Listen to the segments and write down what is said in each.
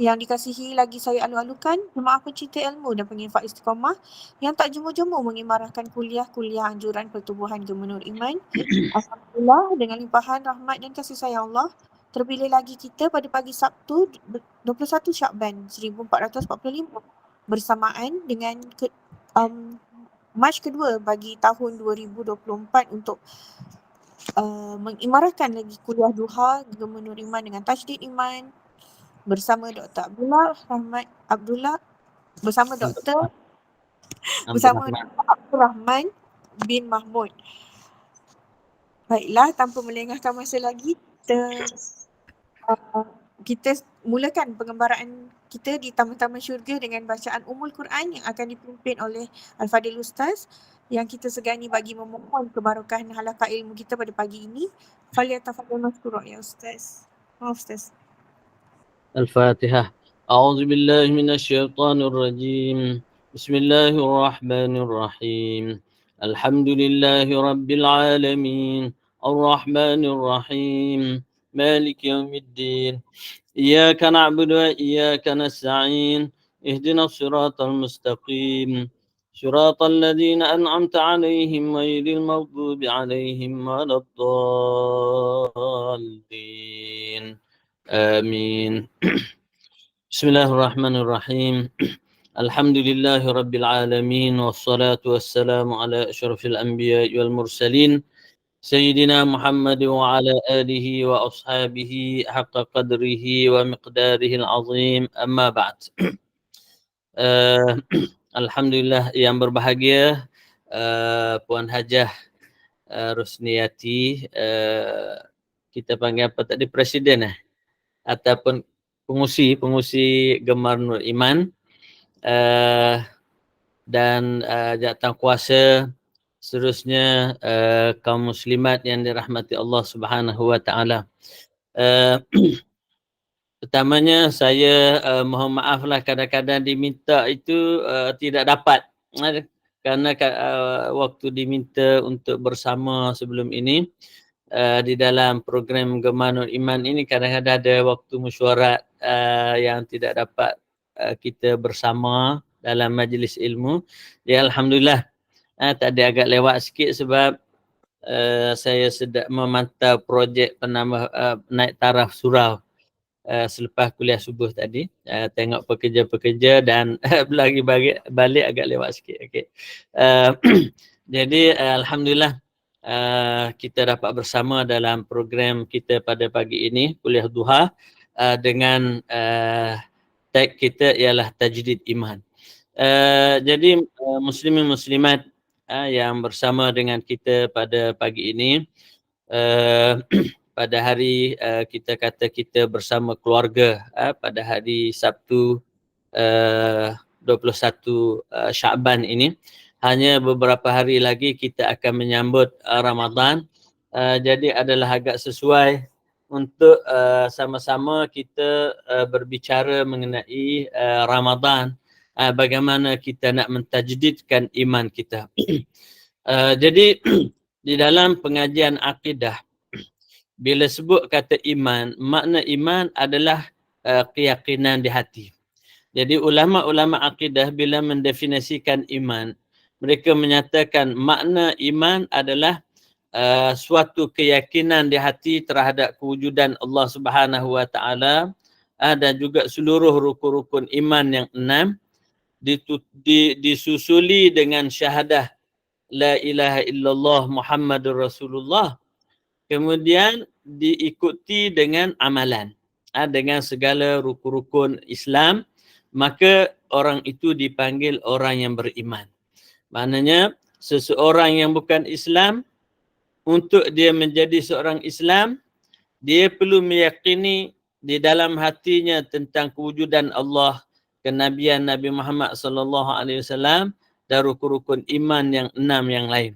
Yang dikasihi lagi saya alu-alukan, jemaah pencinta ilmu dan penginfak istiqamah yang tak jemu-jemu mengimarahkan kuliah-kuliah anjuran pertubuhan Gemenur Iman. Alhamdulillah, dengan limpahan rahmat dan kasih sayang Allah, terpilih lagi kita pada pagi Sabtu 21 Syakban 1445 bersamaan dengan Mac kedua bagi tahun 2024 untuk mengimarahkan lagi kuliah duha Gemenur Iman dengan tajdid iman bersama Dr. Abdullah Rahmat Abdullah bersama Dr. bersama Dr. Abdul Rahman bin Mahmud. Baiklah, tanpa melengahkan masa lagi, kita mulakan pengembaraan kita di Taman-Taman Syurga dengan bacaan Ummul Quran yang akan dipimpin oleh Al-Fadil Ustaz yang kita segani bagi memohon kebarokahan halaqah ilmu kita pada pagi ini. Falyatafadhal mashkura ya Ustaz. Maaf Ustaz. الفاتحة. أعوذ بالله من الشيطان الرجيم. بسم الله الرحمن الرحيم. الحمد لله رب العالمين الرحمن الرحيم مالك يوم الدين إياك نعبد وإياك نستعين اهدنا الصراط المستقيم صراط الذين أنعمت عليهم غير المغضوب عليهم ولا الضالين آمين. بسم الله الرحمن الرحيم. الحمد لله رب العالمين والصلاة والسلام على أشرف الأنبياء والمرسلين سيدنا محمد وعلى آله وأصحابه حق قدره ومقداره العظيم أما بعد. Alhamdulillah yang berbahagia Puan Hajah Rusniyati, kita panggil apa tadi, Presiden ataupun pengusi Gemar Nur Iman, dan jawatankuasa seterusnya, kaum muslimat yang dirahmati Allah Subhanahu wa taala. Pertamanya saya mohon maaflah kadang-kadang diminta itu tidak dapat, kerana waktu diminta untuk bersama sebelum ini di dalam program Gemar Nur Iman ini kadang-kadang ada waktu mesyuarat yang tidak dapat kita bersama dalam majlis ilmu. Ya alhamdulillah, tadi agak lewat sikit sebab saya sedang memantau projek penambah naik taraf surau selepas kuliah subuh tadi, tengok pekerja-pekerja dan lagi balik agak lewat sikit. Okay. Jadi alhamdulillah kita dapat bersama dalam program kita pada pagi ini, kuliah duha, dengan tag kita ialah tajdid iman. Jadi muslimin muslimat yang bersama dengan kita pada pagi ini, pada hari kita kata kita bersama keluarga, pada hari Sabtu 21 Syakban ini, hanya beberapa hari lagi kita akan menyambut Ramadan. Jadi adalah agak sesuai untuk sama-sama kita berbicara mengenai Ramadan, bagaimana kita nak mentajdidkan iman kita. Jadi di dalam pengajian akidah, bila sebut kata iman, makna iman adalah keyakinan di hati. Jadi ulama-ulama akidah bila mendefinisikan iman, mereka menyatakan makna iman adalah suatu keyakinan di hati terhadap kewujudan Allah Subhanahu wa taala, dan juga seluruh rukun-rukun iman yang 6 disusuli dengan syahadah la ilaha illallah Muhammadur Rasulullah, kemudian diikuti dengan amalan, dengan segala rukun-rukun Islam, maka orang itu dipanggil orang yang beriman. Maknanya seseorang yang bukan Islam, untuk dia menjadi seorang Islam, dia perlu meyakini di dalam hatinya tentang kewujudan Allah, kenabian Nabi Muhammad sallallahu alaihi wasallam, dan rukun-rukun iman yang 6 yang lain.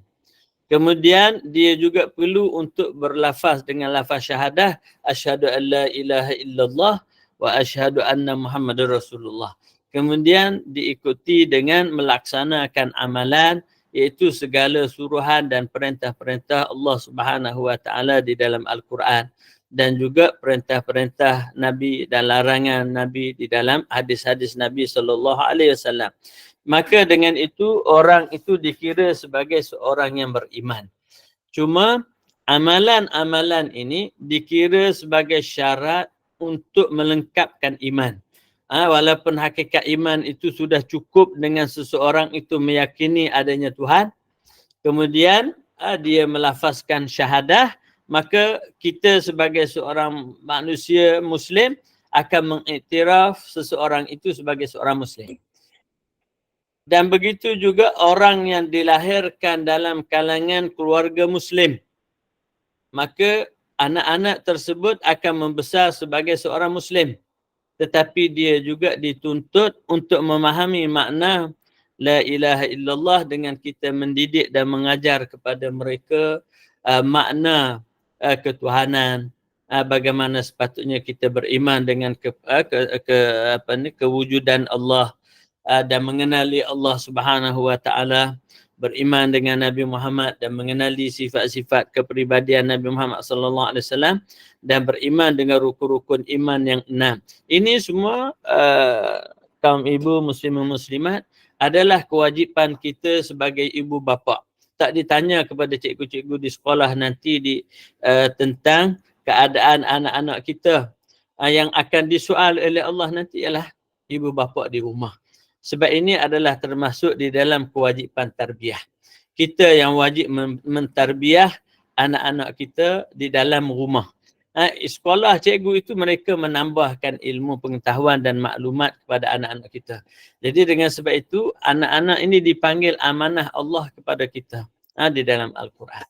Kemudian dia juga perlu untuk berlafaz dengan lafaz syahadah, asyhadu an la ilaha illallah wa asyhadu anna Muhammadar Rasulullah. Kemudian diikuti dengan melaksanakan amalan, iaitu segala suruhan dan perintah-perintah Allah Subhanahu wa taala di dalam Al-Quran. dan juga perintah-perintah Nabi dan larangan Nabi di dalam hadis-hadis Nabi SAW. Maka dengan itu orang itu dikira sebagai seorang yang beriman. Cuma amalan-amalan ini dikira sebagai syarat untuk melengkapkan iman. Walaupun hakikat iman itu sudah cukup dengan seseorang itu meyakini adanya Tuhan, kemudian dia melafazkan syahadah, maka kita sebagai seorang manusia Muslim akan mengiktiraf seseorang itu sebagai seorang Muslim. Dan begitu juga orang yang dilahirkan dalam kalangan keluarga Muslim, maka anak-anak tersebut akan membesar sebagai seorang Muslim. Tetapi dia juga dituntut untuk memahami makna La ilaha illallah dengan kita mendidik dan mengajar kepada mereka makna ketuhanan, bagaimana sepatutnya kita beriman dengan kewujudan Allah dan mengenali Allah Subhanahu wa taala, beriman dengan Nabi Muhammad dan mengenali sifat-sifat kepribadian Nabi Muhammad sallallahu alaihi wasallam dan beriman dengan rukun-rukun iman yang 6. Ini semua kaum ibu muslimin muslimat adalah kewajipan kita sebagai ibu bapa. Tak ditanya kepada cikgu-cikgu di sekolah nanti tentang keadaan anak-anak kita. Yang akan disoal oleh Allah nanti ialah ibu bapa di rumah. Sebab ini adalah termasuk di dalam kewajipan tarbiyah. Kita yang wajib mentarbiah anak-anak kita di dalam rumah. Sekolah cikgu itu mereka menambahkan ilmu pengetahuan dan maklumat kepada anak-anak kita. Jadi dengan sebab itu anak-anak ini dipanggil amanah Allah kepada kita di dalam Al-Quran.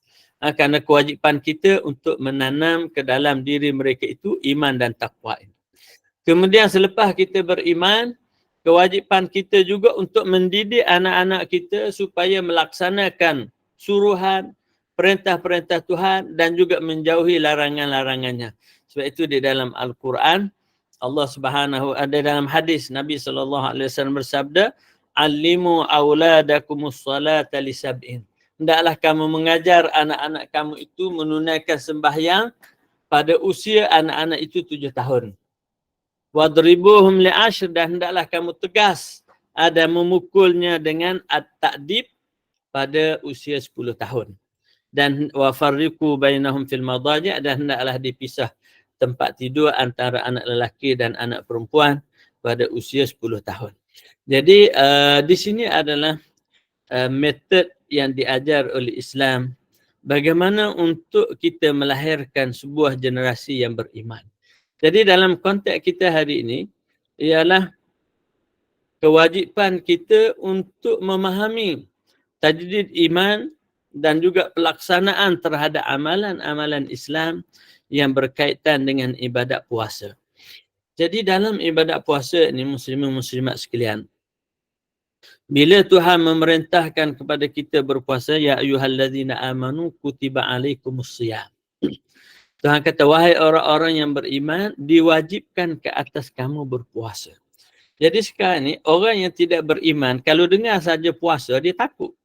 Kerana kewajipan kita untuk menanam ke dalam diri mereka itu iman dan taqwa. Kemudian selepas kita beriman, kewajipan kita juga untuk mendidik anak-anak kita supaya melaksanakan suruhan, perintah-perintah Tuhan dan juga menjauhi larangan-larangannya. Sebab itu di dalam Al-Quran Allah Subhanahu ada dalam hadis Nabi SAW bersabda, "Allimu auladakumus salata li sab'in." Hendaklah kamu mengajar anak-anak kamu itu menunaikan sembahyang pada usia anak-anak itu 7 tahun. Wadribuhum li ashr, dan hendaklah kamu tegas dan memukulnya dengan at-ta'dib pada usia 10 tahun. Dan wafarriqu bainahum fil madaji', dan hendaklah dipisah tempat tidur antara anak lelaki dan anak perempuan pada usia 10 tahun. Jadi di sini adalah metod yang diajar oleh Islam bagaimana untuk kita melahirkan sebuah generasi yang beriman. Jadi dalam konteks kita hari ini ialah kewajipan kita untuk memahami tajdid iman dan juga pelaksanaan terhadap amalan-amalan Islam yang berkaitan dengan ibadat puasa. Jadi dalam ibadat puasa ini muslimin muslimat sekalian, bila Tuhan memerintahkan kepada kita berpuasa, ya ayyuhallazina amanu kutiba alaikumus shiyam. Tuhan kata, wahai orang-orang yang beriman, diwajibkan ke atas kamu berpuasa. Jadi sekarang ni orang yang tidak beriman kalau dengar saja puasa dia takut.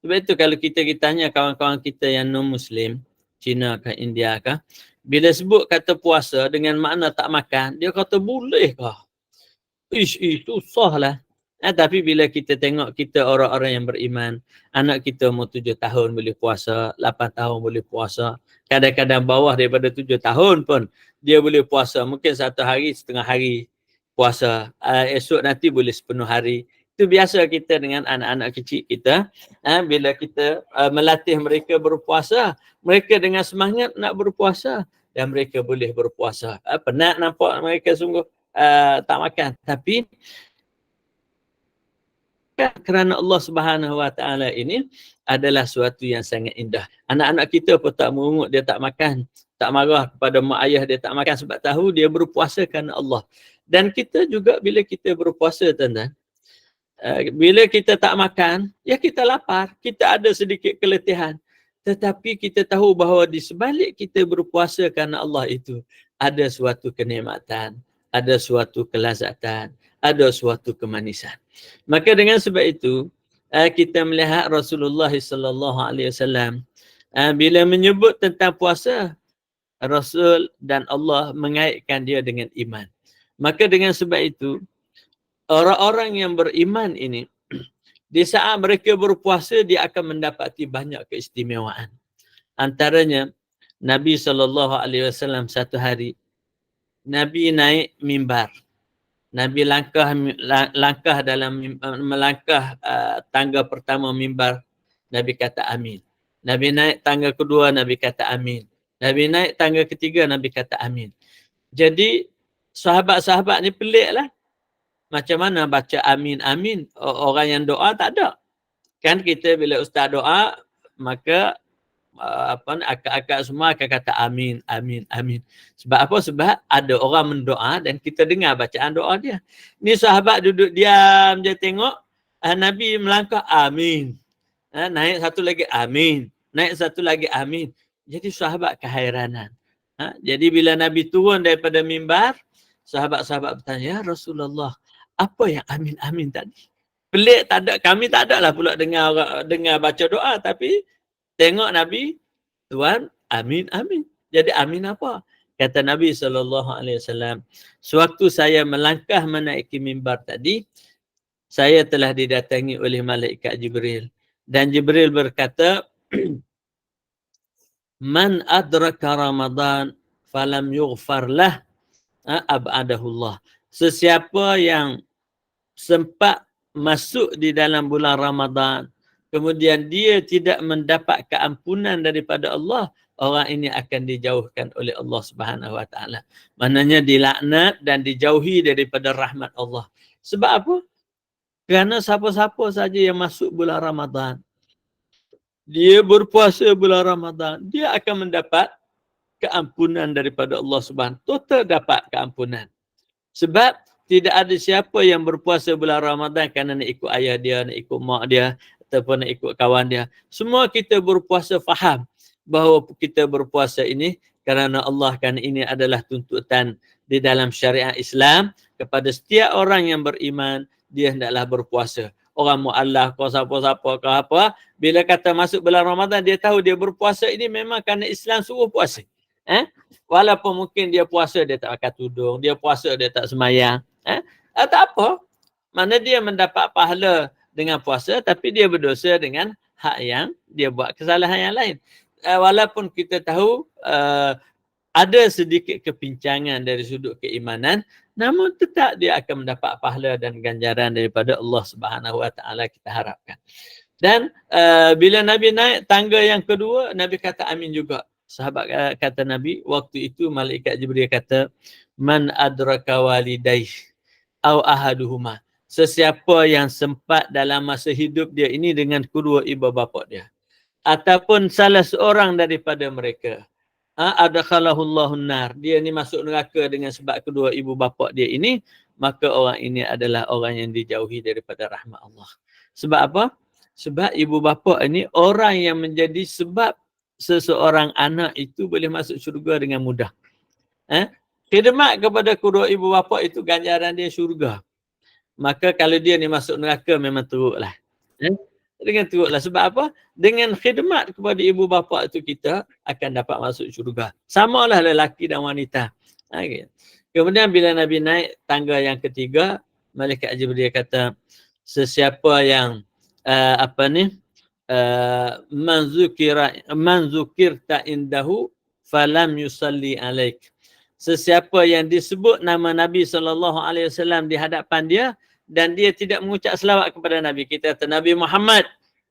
Sebab itu kalau kita tanya kawan-kawan kita yang non-Muslim, Cina ke India ke, bila sebut kata puasa dengan makna tak makan, dia kata boleh kah? Susahlah. Tapi bila kita tengok kita orang-orang yang beriman, anak kita umur 7 tahun boleh puasa, 8 tahun boleh puasa, kadang-kadang bawah daripada 7 tahun pun dia boleh puasa. Mungkin 1 hari, setengah hari puasa. Esok nanti boleh sepenuh hari. Itu biasa kita dengan anak-anak kecil kita. Bila kita melatih mereka berpuasa, mereka dengan semangat nak berpuasa dan mereka boleh berpuasa. Penat nampak mereka sungguh tak makan. Tapi kerana Allah Subhanahu Wa Taala ini adalah suatu yang sangat indah. Anak-anak kita pun tak mengungut dia tak makan, tak marah kepada mak ayah dia tak makan sebab tahu dia berpuasa kerana Allah. Dan kita juga bila kita berpuasa tuan-tuan, bila kita tak makan, ya kita lapar, kita ada sedikit keletihan. Tetapi kita tahu bahawa di sebalik kita berpuasa kerana Allah itu ada suatu kenikmatan, ada suatu kelazatan, ada suatu kemanisan. Maka dengan sebab itu kita melihat Rasulullah sallallahu alaihi wasallam bila menyebut tentang puasa, Rasul dan Allah mengaitkan dia dengan iman. Maka dengan sebab itu, orang-orang yang beriman ini, di saat mereka berpuasa, dia akan mendapati banyak keistimewaan. Antaranya, Nabi SAW satu hari, Nabi naik mimbar. Nabi langkah dalam melangkah tangga pertama mimbar, Nabi kata amin. Nabi naik tangga kedua, Nabi kata amin. Nabi naik tangga ketiga, Nabi kata amin. Jadi sahabat-sahabat ni peliklah. Macam mana baca amin-amin? Orang yang doa tak ada. Kan kita bila ustaz doa, maka akak-akak semua akan kata amin, amin, amin. Sebab apa? Sebab ada orang mendoa dan kita dengar bacaan doa dia. Ni sahabat duduk diam je tengok, Nabi melangkah amin. Naik satu lagi amin. Naik satu lagi amin. Jadi sahabat kehairanan. Jadi bila Nabi turun daripada mimbar, sahabat-sahabat bertanya, ya Rasulullah, apa yang amin-amin tadi? Pelik tak ada, kami tak ada lah pula dengar baca doa, tapi tengok Nabi, Tuan, amin, amin. Jadi amin apa? Kata Nabi SAW, sewaktu saya melangkah menaiki mimbar tadi, saya telah didatangi oleh malaikat Jibril. Dan Jibril berkata, Man adraka Ramadan falam yughfar lah ab'adahullah. Sesiapa yang sempat masuk di dalam bulan Ramadan, kemudian dia tidak mendapat keampunan daripada Allah, orang ini akan dijauhkan oleh Allah Subhanahu Wa Taala. Maknanya dilaknat dan dijauhi daripada rahmat Allah. Sebab apa? Kerana siapa-siapa saja yang masuk bulan Ramadan, dia berpuasa bulan Ramadan, dia akan mendapat keampunan daripada Allah Subhanahu. Total dapat keampunan. Sebab tidak ada siapa yang berpuasa bulan Ramadan kerana nak ikut ayah dia, nak ikut mak dia, ataupun nak ikut kawan dia. Semua kita berpuasa faham bahawa kita berpuasa ini kerana Allah, kerana ini adalah tuntutan di dalam syariat Islam kepada setiap orang yang beriman, dia hendaklah berpuasa. Orang mu'allaf, kau siapa-siapa, kau apa, bila kata masuk bulan Ramadan, dia tahu dia berpuasa ini memang kerana Islam suruh puasa. Walaupun mungkin dia puasa, dia tak pakai tudung, dia puasa, dia tak semayang. Tak apa. Mana dia mendapat pahala dengan puasa, tapi dia berdosa dengan hak yang dia buat kesalahan yang lain. Walaupun kita tahu ada sedikit kepincangan dari sudut keimanan, namun tetap dia akan mendapat pahala dan ganjaran daripada Allah Subhanahu Wa Taala, kita harapkan. Dan bila Nabi naik tangga yang kedua, Nabi kata amin juga. Sahabat kata Nabi, waktu itu malaikat Jibril kata, Man adraka walidayh au ahaduhuma. Sesiapa yang sempat dalam masa hidup dia ini dengan kedua ibu bapa dia, ataupun salah seorang daripada mereka, adakhalahullahu nar, dia ni masuk neraka dengan sebab kedua ibu bapa dia ini, maka orang ini adalah orang yang dijauhi daripada rahmat Allah. Sebab apa? Sebab ibu bapa ini orang yang menjadi sebab seseorang anak itu boleh masuk syurga dengan mudah. Khidmat kepada kedua ibu bapa itu ganjaran dia syurga. Maka kalau dia ni masuk neraka memang teruklah. Dengan teruklah. Sebab apa? Dengan khidmat kepada ibu bapa itu kita akan dapat masuk syurga. Samalah lelaki dan wanita. Kemudian bila Nabi naik tangga yang ketiga, malaikat Jibril kata, sesiapa yang man zukirta indahu falam yusalli alaik. Sesiapa yang disebut nama Nabi SAW di hadapan dia dan dia tidak mengucap selawat kepada Nabi. Kita kata Nabi Muhammad,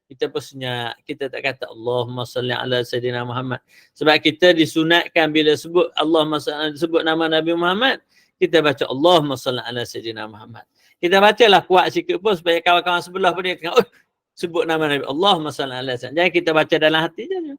kita bersenyap, kita tak kata Allahumma salli ala Sayyidina Muhammad. Sebab kita disunatkan bila sebut sebut nama Nabi Muhammad, kita baca Allahumma salli ala Sayyidina Muhammad. Kita bacalah kuat sikit pun supaya kawan-kawan sebelah pun dia tengok, sebut nama Nabi, Allahumma salli ala Sayyidina. Jangan kita baca dalam hati je.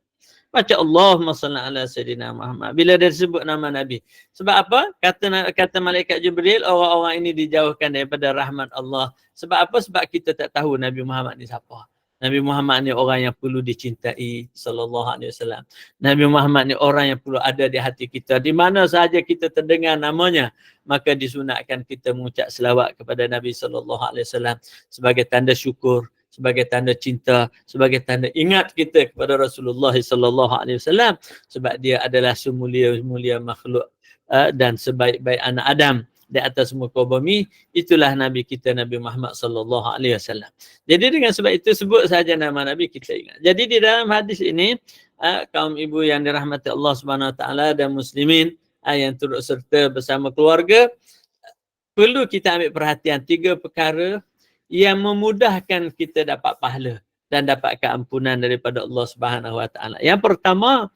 Baca Allahumma salli ala Sayyidina Muhammad bila dia sebut nama Nabi. Sebab apa? Kata malaikat Jibril, orang-orang ini dijauhkan daripada rahmat Allah. Sebab apa? Sebab kita tak tahu Nabi Muhammad ni siapa. Nabi Muhammad ni orang yang perlu dicintai sallallahu alaihi wasallam. Nabi Muhammad ni orang yang perlu ada di hati kita. Di mana sahaja kita terdengar namanya, maka disunatkan kita mengucap selawat kepada Nabi sallallahu alaihi wasallam sebagai tanda syukur, sebagai tanda cinta, sebagai tanda ingat kita kepada Rasulullah sallallahu alaihi wasallam, sebab dia adalah semulia-mulia makhluk dan sebaik-baik anak Adam di atas muka bumi. Itulah Nabi kita, Nabi Muhammad sallallahu alaihi wasallam. Jadi dengan sebab itu sebut saja nama Nabi, kita ingat. Jadi di dalam hadis ini, kaum ibu yang dirahmati Allah Subhanahu wa taala dan muslimin yang turut serta bersama keluarga, perlu kita ambil perhatian 3 perkara yang memudahkan kita dapat pahala dan dapat keampunan daripada Allah Subhanahu wa taala. Yang pertama,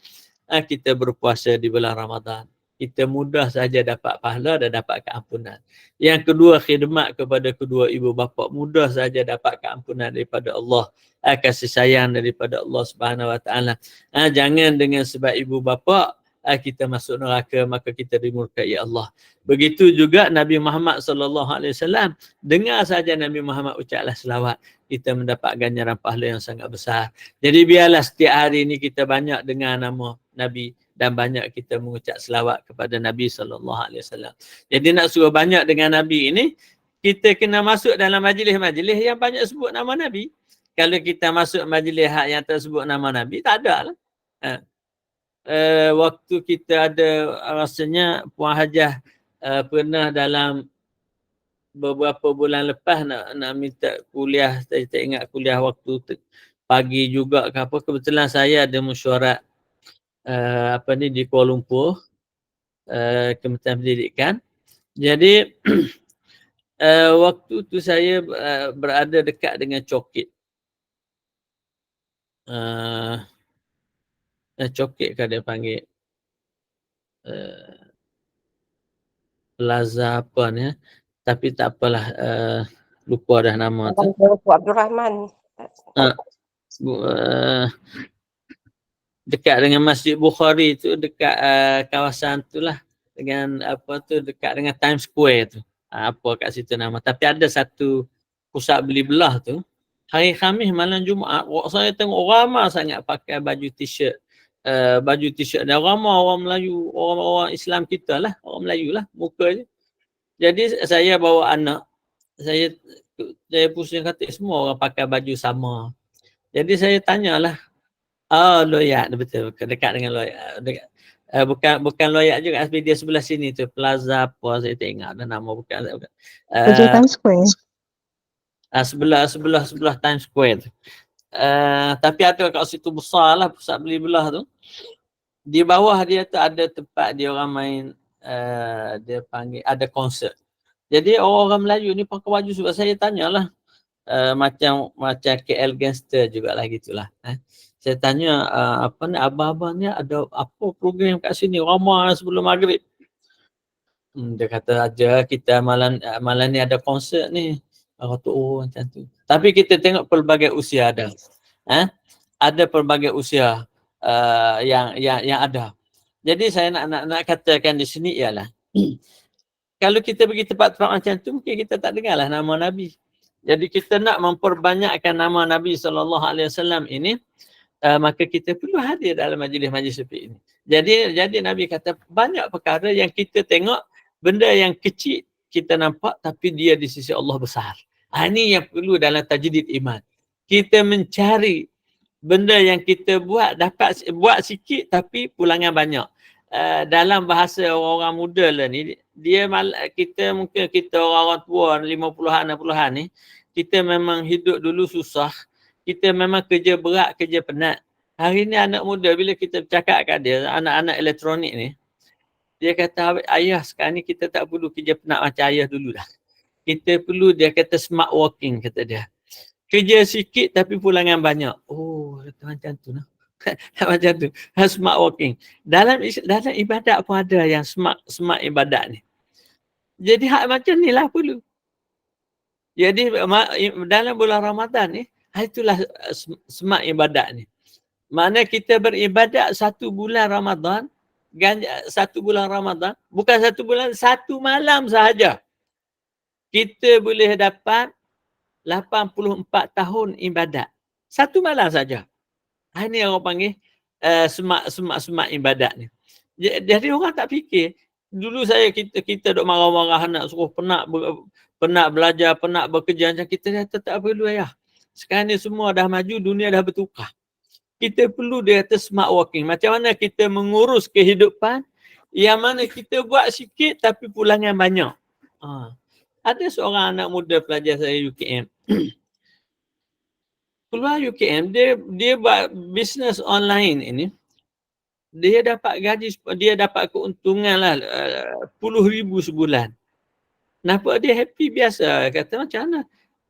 kita berpuasa di bulan Ramadan. Kita mudah saja dapat pahala dan dapat keampunan. Yang kedua, khidmat kepada kedua ibu bapa, mudah saja dapat keampunan daripada Allah, kasih sayang daripada Allah Subhanahu wa taala. Jangan dengan sebab ibu bapa kita masuk neraka maka kita dimurkai Allah. Begitu juga Nabi Muhammad sallallahu alaihi wasallam, dengar saja Nabi Muhammad ucaplah selawat, kita mendapat ganjaran pahala yang sangat besar. Jadi biarlah setiap hari ini kita banyak dengar nama Nabi dan banyak kita mengucap selawat kepada Nabi sallallahu alaihi wasallam. Jadi nak suruh banyak dengan Nabi ini, kita kena masuk dalam majlis-majlis yang banyak sebut nama Nabi. Kalau kita masuk majlis yang tak sebut nama Nabi, tak ada lah. Waktu kita ada, rasanya Puan Hajah pernah dalam beberapa bulan lepas nak minta kuliah. Saya tak ingat kuliah waktu pagi juga ke apa. Kebetulan saya ada mesyuarat di Kuala Lumpur, Kementerian Pendidikan. Jadi waktu tu saya berada dekat dengan Cokit. Cokit kan dia panggil, Plaza apa ni, tapi tak apalah, lupa dah nama tu. Abdul Rahman. Dekat dengan Masjid Bukhari tu, dekat kawasan tu lah, dengan apa tu, dekat dengan Times Square tu. Apa kat situ nama. Tapi ada satu pusat beli belah tu, hari Khamis malam Jumaat, saya tengok ramai sangat pakai baju t-shirt. Baju t-shirt dan ramai orang Melayu, orang Islam kita lah, orang Melayu lah muka je. Jadi saya bawa anak, saya pusing kata semua orang pakai baju sama. Jadi saya tanyalah, Loyak, betul, dekat dengan Loyak. Bukan Loyak juga, dia sebelah sini tu, Plaza apa, saya tak ingat dah nama, bukan. Times Square. Sebelah Times Square tu. Tapi ada kat situ besar lah pusat beli belah tu. Di bawah dia tu ada tempat dia orang main, dia panggil, ada konsert. Jadi orang Melayu ni pakai baju, sebab saya tanyalah, macam KL Gangster jugalah gitulah. Saya tanya, apa ni, abang-abang ni ada apa program kat sini ramai sebelum maghrib? Dia kata aja kita malam ni ada konsert ni. Aku kata macam tu. Tapi kita tengok pelbagai usia ada. Ada pelbagai usia yang ada. Jadi saya nak katakan di sini ialah kalau kita pergi tempat-tempat macam tu, mungkin kita tak dengarlah nama Nabi. Jadi kita nak memperbanyakkan nama Nabi SAW ini, maka kita perlu hadir dalam majlis-majlis seperti ini. Jadi Nabi kata banyak perkara yang kita tengok, benda yang kecil kita nampak tapi dia di sisi Allah besar. Ini yang perlu dalam tajdid iman. Kita mencari benda yang kita dapat buat sikit tapi pulangan banyak. Dalam bahasa orang-orang muda lah ni, mungkin kita orang-orang tua 50-an 60-an ni, kita memang hidup dulu susah. Kita memang kerja berat, kerja penat. Hari ni anak muda, bila kita bercakap kat dia, anak-anak elektronik ni, dia kata, ayah sekarang ni kita tak perlu kerja penat macam ayah dulu dah. Kita perlu, dia kata smart working, kata dia. Kerja sikit tapi pulangan banyak. Oh, macam tu lah. Macam tu. Smart working. Dalam ibadat pun ada yang smart ibadat ni. Jadi hak macam ni lah perlu. Jadi dalam bulan Ramadan ni, itulah smart ibadat ni. Maknanya kita beribadat 1 bulan Ramadan, bukan 1 bulan, 1 malam sahaja. Kita boleh dapat 84 tahun ibadat. 1 malam saja. Ini orang panggil smart ibadat ni. Jadi orang tak fikir. Dulu kita duk marah-marah anak suruh penat belajar, penat bekerja macam kita kata tak perlu ayah. Sekarang ni semua dah maju, dunia dah bertukar. Kita perlu dia kata smart working. Macam mana kita mengurus kehidupan yang mana kita buat sikit tapi pulangan banyak. Ada seorang anak muda pelajar saya UKM. Keluar UKM, dia buat bisnes online ini. Dia dapat gaji, dia dapat keuntungan lah puluh ribu sebulan. Nampak dia happy biasa. Kata macam mana?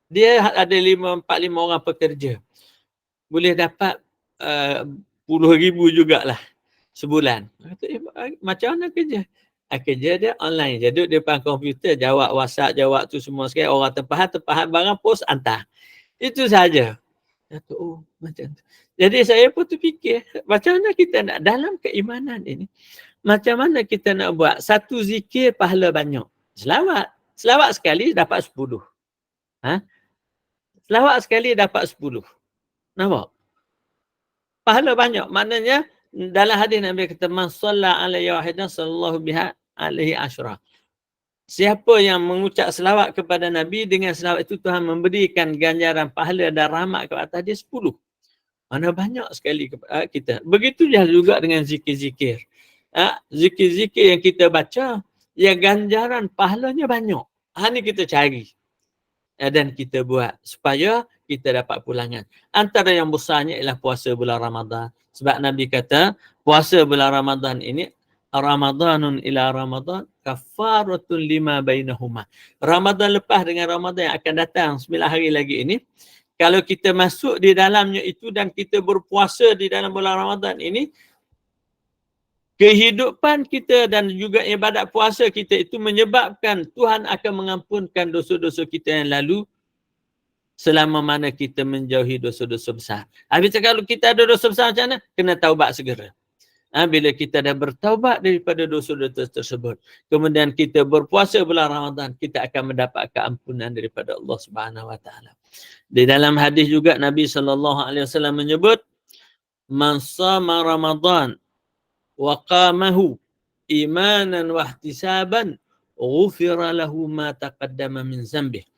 Dia ada 4-5 orang pekerja. Boleh dapat 10,000 jugalah sebulan. Kata, macam mana kerja? Kerja dia online. Jadi dia depan komputer, jawab WhatsApp, jawab tu semua sekali. Orang tempahan barang, post, hantar. Itu saja. Kata, oh macam tu. Jadi saya pun terfikir, macam mana kita nak dalam keimanan ini, macam mana kita nak buat satu zikir pahala banyak. Selawat sekali dapat 10. Selawat sekali dapat 10. Nampak? Pahala banyak. Maknanya dalam hadis Nabi kata man shalla alaihi wahidan sallallahu biha alaihi asyra. Siapa yang mengucap selawat kepada Nabi, dengan selawat itu Tuhan memberikan ganjaran pahala dan rahmat ke atas dia 10. Mana banyak sekali kita. Begitu juga dengan zikir-zikir. Zikir-zikir yang kita baca, yang ganjaran pahalanya banyak. Ini kita cari. Dan kita buat supaya kita dapat pulangan. Antara yang besarnya ialah puasa bulan Ramadan. Sebab Nabi kata, puasa bulan Ramadan ini, Ramadanun ila Ramadan kafaratun lima bainahuma. Ramadan lepas dengan Ramadan yang akan datang 9 hari lagi ini, kalau kita masuk di dalamnya itu dan kita berpuasa di dalam bulan Ramadan ini, kehidupan kita dan juga ibadat puasa kita itu menyebabkan Tuhan akan mengampunkan dosa-dosa kita yang lalu selama mana kita menjauhi dosa-dosa besar. Habis kalau kita ada dosa besar macam mana? Kena taubat segera. Bila kita dah bertaubat daripada dosa-dosa tersebut, kemudian kita berpuasa bulan Ramadan, kita akan mendapat keampunan daripada Allah Subhanahu Wa Taala. Di dalam hadis juga Nabi SAW menyebut, man shama Ramadan wa qamahu imanan wa ihtisaban ghufira lahu ma taqaddama min dzambih.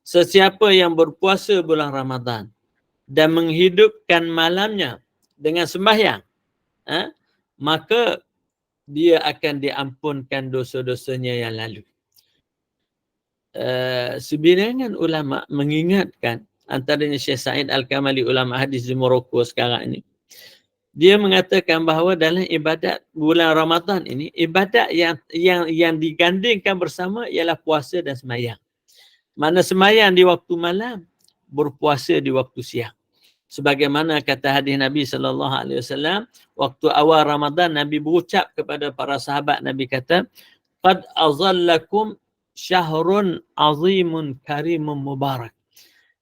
Sesiapa yang berpuasa bulan Ramadan dan menghidupkan malamnya dengan sembahyang, maka dia akan diampunkan dosa-dosanya yang lalu. Sebilangan ulama mengingatkan, antaranya Syekh Said Al-Kamali, ulama hadis di Morocco sekarang ini, dia mengatakan bahawa dalam ibadat bulan Ramadan ini, ibadat yang digandingkan bersama ialah puasa dan sembahyang. Mana sembahyang di waktu malam, berpuasa di waktu siang. Sebagaimana kata hadis Nabi SAW, waktu awal Ramadan Nabi berucap kepada para sahabat, Nabi kata, qad azallakum syahrun azimun karimun mubarak.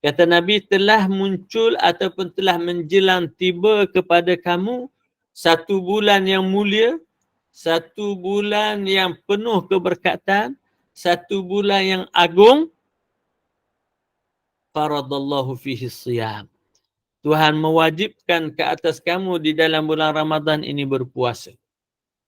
Kata Nabi, telah muncul ataupun telah menjelang tiba kepada kamu satu bulan yang mulia, satu bulan yang penuh keberkatan, satu bulan yang agung. Faradallahu fihi siyam. Tuhan mewajibkan ke atas kamu di dalam bulan Ramadan ini berpuasa.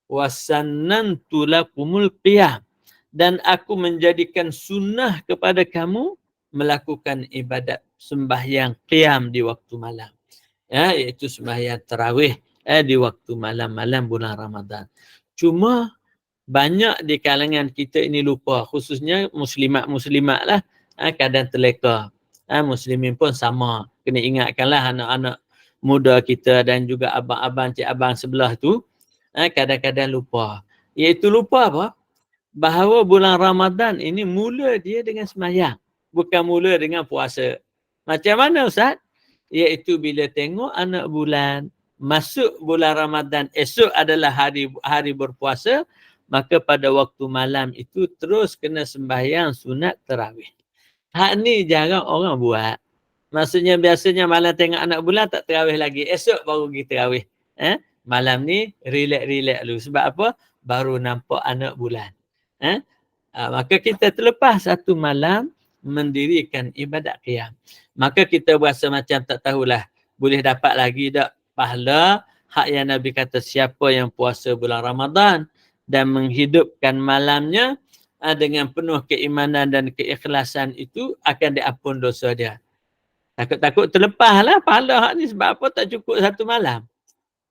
Wasannantu lakumul qiyam. Dan aku menjadikan sunnah kepada kamu melakukan ibadat sembahyang qiyam di waktu malam. Iaitu sembahyang tarawih di waktu malam-malam bulan Ramadan. Cuma banyak di kalangan kita ini lupa, khususnya muslimat-muslimat lah, kadang terleka. Muslimin pun sama. Kena ingatkanlah anak-anak muda kita dan juga abang-abang, cik abang sebelah tu, kadang-kadang lupa. Iaitu lupa apa? Bahawa bulan Ramadan ini mula dia dengan sembahyang, bukan mula dengan puasa. Macam mana Ustaz? Iaitu bila tengok anak bulan, masuk bulan Ramadan, esok adalah hari berpuasa, maka pada waktu malam itu terus kena sembahyang sunat tarawih. Hak ni jarang orang buat. Maksudnya biasanya malam tengok anak bulan tak tarawih lagi. Esok baru pergi tarawih. Malam ni relax-relax dulu. Sebab apa? Baru nampak anak bulan. Maka kita terlepas satu malam mendirikan ibadat qiyam. Maka kita berasa macam tak tahulah boleh dapat lagi tak pahala hak yang Nabi kata siapa yang puasa bulan Ramadan dan menghidupkan malamnya dengan penuh keimanan dan keikhlasan itu akan diampun dosa dia. Takut-takut terlepas lah pahala hak ni sebab apa tak cukup satu malam.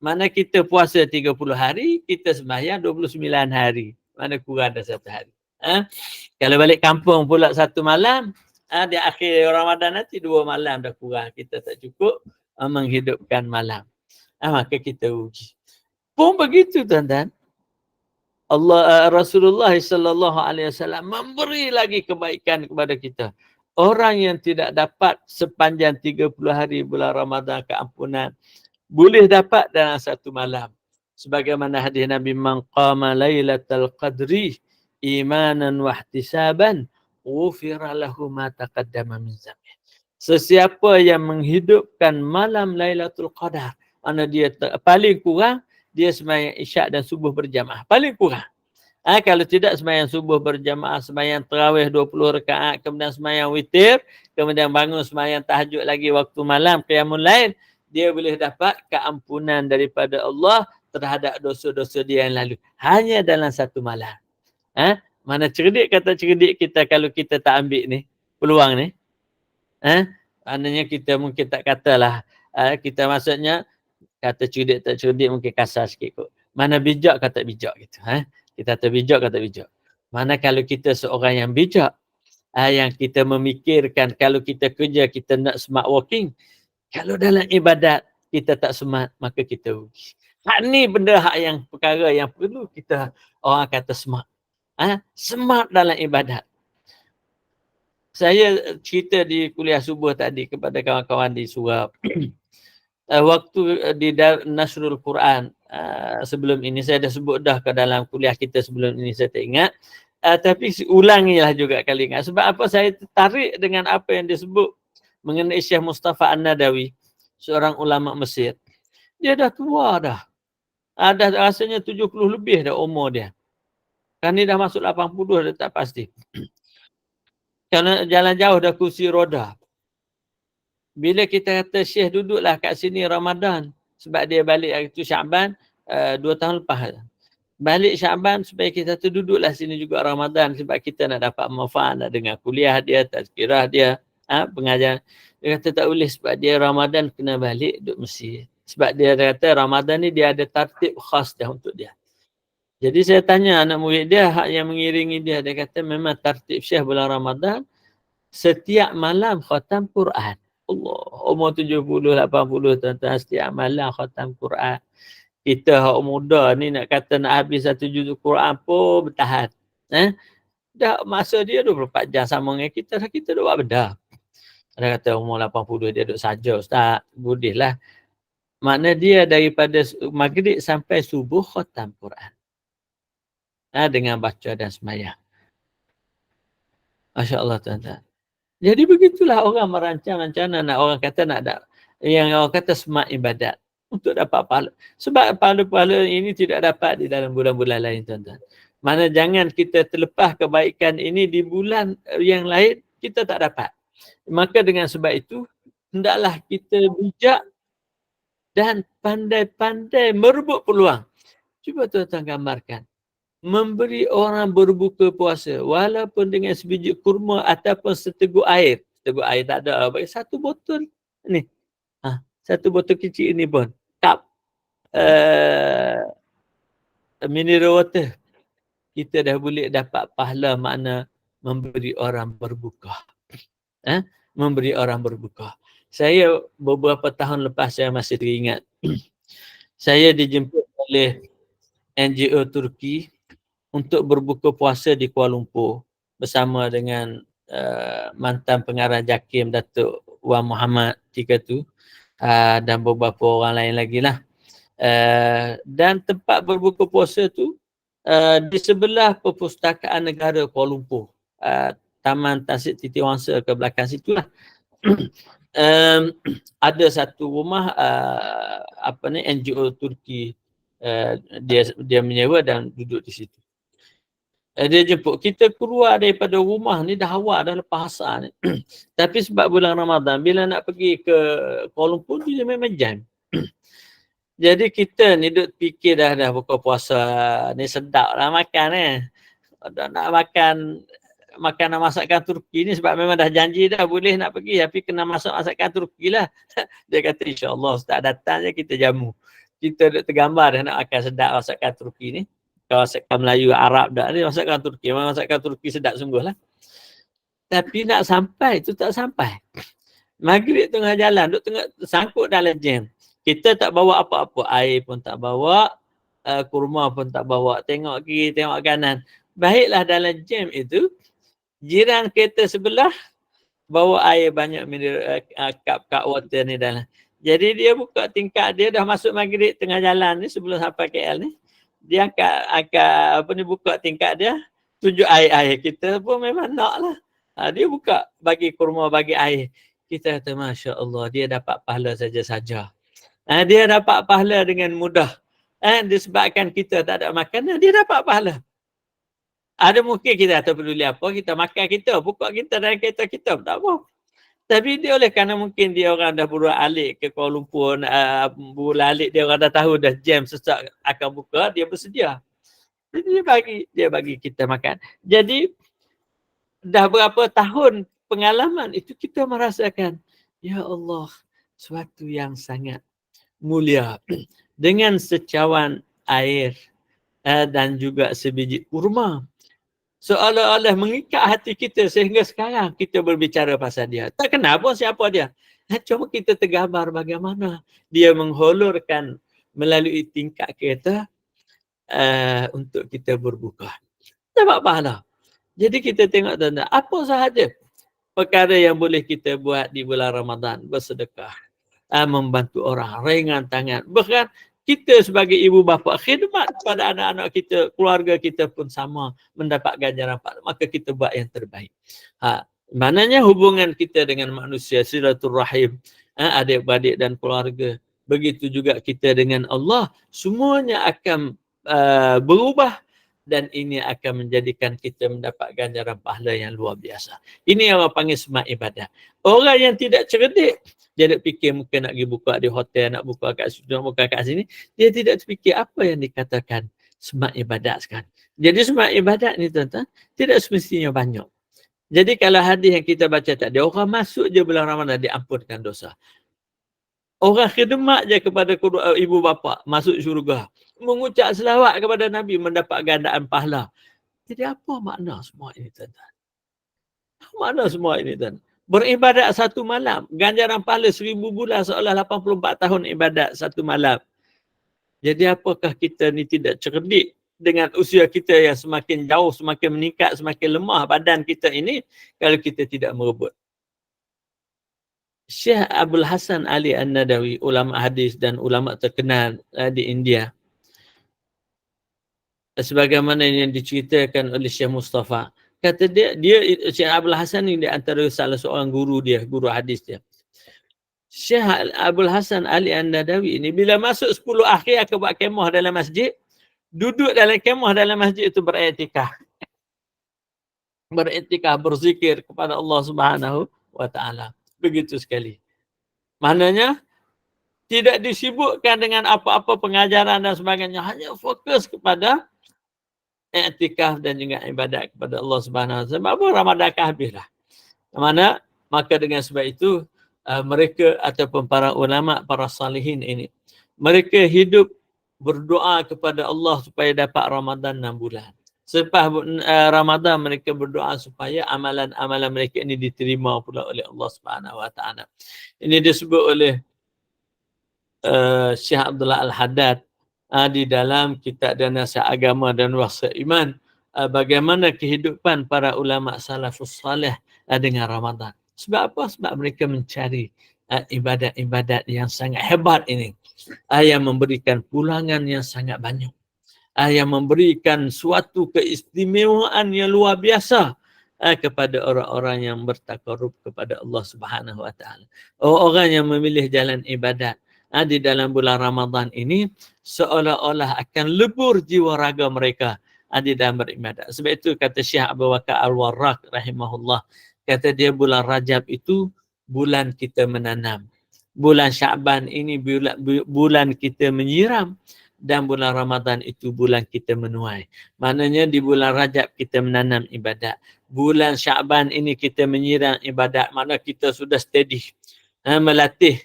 Mana kita puasa 30 hari, kita sembahyang 29 hari. Mana kurang dah satu hari. Kalau balik kampung pula satu malam, di akhir Ramadan nanti 2 malam dah kurang. Kita tak cukup menghidupkan malam. Maka kita rugi. Pun begitu tuan-tuan. Rasulullah sallallahu alaihi wasallam memberi lagi kebaikan kepada kita. Orang yang tidak dapat sepanjang 30 hari bulan Ramadan keampunan, boleh dapat dalam satu malam. Sebagaimana hadis Nabi, man qama lailatal qadri imanan wa ihtisaban ghufira lahu ma taqaddama min dhanbi. Sesiapa yang menghidupkan malam Lailatul Qadar, mana dia paling kurang dia sembahyang isyak dan subuh berjamaah, paling kurang. Kalau tidak sembahyang subuh berjamaah, sembahyang tarawih 20 rakaat, kemudian sembahyang witir, kemudian bangun sembahyang tahajud lagi waktu malam, qiyamul lail, dia boleh dapat keampunan daripada Allah terhadap dosa-dosa dia yang lalu. Hanya dalam satu malam. Mana cerdik kata cerdik kita kalau kita tak ambil ni, peluang ni. Maknanya kita mungkin tak katalah, kita maksudnya kata cerdik tak cerdik mungkin kasar sikit kot. Mana bijak kata bijak gitu. Kita kata bijak kata bijak. Mana kalau kita seorang yang bijak, yang kita memikirkan kalau kita kerja kita nak smart working, kalau dalam ibadat kita tak smart, maka kita rugi. Hak ni benda hak yang perkara yang perlu kita orang kata smart. Smart dalam ibadat. Saya cerita di kuliah subuh tadi kepada kawan-kawan di Surab. Waktu di Nasrul Quran, sebelum ini saya dah sebut dah ke dalam kuliah kita sebelum ini, saya tak ingat. Tapi ulangilah juga kali ingat. Sebab apa saya tertarik dengan apa yang disebut mengenai Syekh Mustafa An-Nadawi, seorang ulama Mesir. Dia dah tua dah. Dah rasanya 70 lebih dah umur dia. Kan ni dah masuk 80 dah tak pasti. Kerana jalan jauh dah kursi roda. Bila kita kata Syekh duduklah kat sini Ramadan, sebab dia balik hari tu Syaban 2 tahun lepas. Balik Syaban supaya kita tu duduklah sini juga Ramadan sebab kita nak dapat manfaat, nak dengar kuliah dia, tazkirah dia, pengajaran. Dia kata tak boleh sebab dia Ramadan kena balik duduk Mesir. Sebab dia kata Ramadan ni dia ada tartib khas dah untuk dia. Jadi saya tanya anak murid dia, hak yang mengiringi dia, dia kata memang tartib Syekh bulan Ramadan setiap malam khatam Quran. Allah, umur 70, 80 tuan-tuan setiap malam khatam Quran. Kita hak muda ni nak kata nak habis satu juzuk Quran pun bertahan. Dah masa dia 24 jam sama dengan kita, dah kita duk buat benda. Ada kata umur 80 dia duk saja ustaz, boleh lah. Makna dia daripada maghrib sampai subuh khatam Quran. Dengan baca dan sembahyang. Masya Allah tuan-tuan. Jadi begitulah orang merancang rencana nak orang kata nak ada yang orang kata smart ibadat untuk dapat pahala. Sebab pahala-pahala ini tidak dapat di dalam bulan-bulan lain tuan-tuan. Mana jangan kita terlepas kebaikan ini di bulan yang lain kita tak dapat. Maka dengan sebab itu hendaklah kita bijak dan pandai-pandai merebut peluang. Cuba tuan-tuan gambarkan. Memberi orang berbuka puasa walaupun dengan sebiji kurma ataupun seteguk air. Seteguk air tak ada, bagi satu botol ni. Satu botol kecil ni pun. Cup mineral water. Kita dah boleh dapat pahala makna memberi orang berbuka. Memberi orang berbuka. Saya beberapa tahun lepas saya masih teringat. Saya dijemput oleh NGO Turki untuk berbuka puasa di Kuala Lumpur bersama dengan mantan pengarah JAKIM Datuk Wan Muhammad ketika tu dan beberapa orang lain lagi lah. Dan tempat berbuka puasa tu di sebelah Perpustakaan Negara Kuala Lumpur, Taman Tan Sri Titi Wangsa ke belakang situ lah. Ada satu rumah NGO Turki, dia menyewa dan duduk di situ. Dia jemput kita keluar daripada rumah ni dah awal dah lepas asar ni. Tapi sebab bulan Ramadan bila nak pergi ke Kuala Lumpur tu dia memang jam. Jadi kita ni duk fikir dah buka puasa ni sedap lah makan Dah nak makan makanan masakan Turki ni sebab memang dah janji dah boleh nak pergi tapi kena masak masakan Turki lah. Dia kata insya-Allah Ustaz datang je kita jamu. Kita duk tergambar dah nak makan sedap masakan Turki ni. Kalau masakan Melayu, Arab dah ni masakan Turki. Memang masakan Turki sedap sungguh lah. Tapi nak sampai tu tak sampai. Maghrib tengah jalan, duk tengah sangkut dalam jam. Kita tak bawa apa-apa, air pun tak bawa, kurma pun tak bawa. Tengok kiri, tengok kanan. Baiklah dalam jam itu, jiran kereta sebelah bawa air banyak mineral, cup water ni dalam. Jadi dia buka tingkap dia dah masuk maghrib tengah jalan ni sebelum sampai KL ni. Dia angkat buka tingkap dia, tunjuk air-air. Kita pun memang nak lah. Dia buka bagi kurma, bagi air. Kita kata Masya Allah dia dapat pahala saja-saja. Dia dapat pahala dengan mudah. Disebabkan kita tak ada makanan, dia dapat pahala. Ada mungkin kita tak peduli apa, kita makan kita, buka kita dalam kereta kita, tak apa. Tapi dia oleh kerana mungkin dia orang dah berulang alik ke Kuala Lumpur, berulang alik dia orang dah tahu dah jam sesak akan buka, dia bersedia. Jadi dia bagi kita makan. Jadi dah berapa tahun pengalaman itu kita merasakan, ya Allah, suatu yang sangat mulia. Dengan secawan air dan juga sebiji kurma. Seolah-olah mengikat hati kita sehingga sekarang kita berbicara pasal dia. Tak kenal pun siapa dia. Cuma kita tergambar bagaimana dia mengholorkan melalui tingkap kereta untuk kita berbuka. Dapat pahala. Jadi kita tengok tanda apa sahaja perkara yang boleh kita buat di bulan Ramadan. Bersedekah, membantu orang, ringan tangan. Bahkan kita sebagai ibu bapa khidmat kepada anak-anak kita, keluarga kita pun sama mendapat ganjaran pahala. Maka kita buat yang terbaik. Maknanya hubungan kita dengan manusia, silaturrahim, adik-beradik dan keluarga. Begitu juga kita dengan Allah. Semuanya akan berubah dan ini akan menjadikan kita mendapat ganjaran pahala yang luar biasa. Ini yang orang panggil semak ibadah. Orang yang tidak cerdik, dia nak fikir mungkin nak pergi buka di hotel, nak buka kat situ, nak buka kat sini. Dia tidak terfikir apa yang dikatakan semak ibadat sekarang. Jadi semak ibadat ni tuan-tuan, tidak semestinya banyak. Jadi kalau hadis yang kita baca tadi, orang masuk je bulan Ramadan diampunkan dosa. Orang khidmat je kepada ibu bapa, masuk syurga. Mengucap selawat kepada Nabi, mendapat gandaan pahala. Jadi apa makna semua ini tuan-tuan? Makna semua ini tuan-tuan? Beribadat satu malam, ganjaran pahala 1000 bulan seolah 84 tahun ibadat satu malam. Jadi apakah kita ni tidak cerdik dengan usia kita yang semakin jauh, semakin meningkat, semakin lemah badan kita ini kalau kita tidak merebut. Syekh Abdul Hasan Ali An-Nadawi, ulama hadis dan ulama terkenal di India. Sebagaimana yang diceritakan oleh Syekh Mustafa. Kata dia Syekh Abdul Hasan ni di antara salah seorang guru dia, guru hadis dia. Syekh Abdul Hasan Ali An-Nadawi ini bila masuk 10 akhir akan buat kemah dalam masjid, duduk dalam kemah dalam masjid itu beriktikaf. Beriktikaf, berzikir kepada Allah Subhanahu wa taala. Begitu sekali. Maknanya tidak disibukkan dengan apa-apa pengajaran dan sebagainya, hanya fokus kepada i'tikaf dan juga ibadat kepada Allah Subhanahu wa taala. Sebab apa Ramadan akan habislah. Mana maka dengan sebab itu mereka ataupun para ulama, para salihin ini, mereka hidup berdoa kepada Allah supaya dapat Ramadan 6 bulan. Selepas Ramadan mereka berdoa supaya amalan-amalan mereka ini diterima pula oleh Allah Subhanahu wa taala. Ini disebut oleh Syekh Abdullah Al-Haddad di dalam kitab dan nasihat agama dan wasiat iman, bagaimana kehidupan para ulama salafus salih dengan Ramadan. Sebab apa? Sebab mereka mencari ibadat-ibadat yang sangat hebat ini, yang memberikan pulangan yang sangat banyak, yang memberikan suatu keistimewaan yang luar biasa kepada orang-orang yang bertakarub kepada Allah Subhanahu wa taala. Orang yang memilih jalan ibadat di dalam bulan Ramadan ini seolah-olah akan lebur jiwa raga mereka di dalam beribadat. Sebab itu kata Syekh Abu Bakar Al-Warraq rahimahullah, kata dia bulan Rajab itu bulan kita menanam. Bulan Syaban ini bulan kita menyiram. dan bulan Ramadan itu bulan kita menuai. Maknanya di bulan Rajab kita menanam ibadat. Bulan Syaban ini kita menyiram ibadat. Maknanya kita sudah steady melatih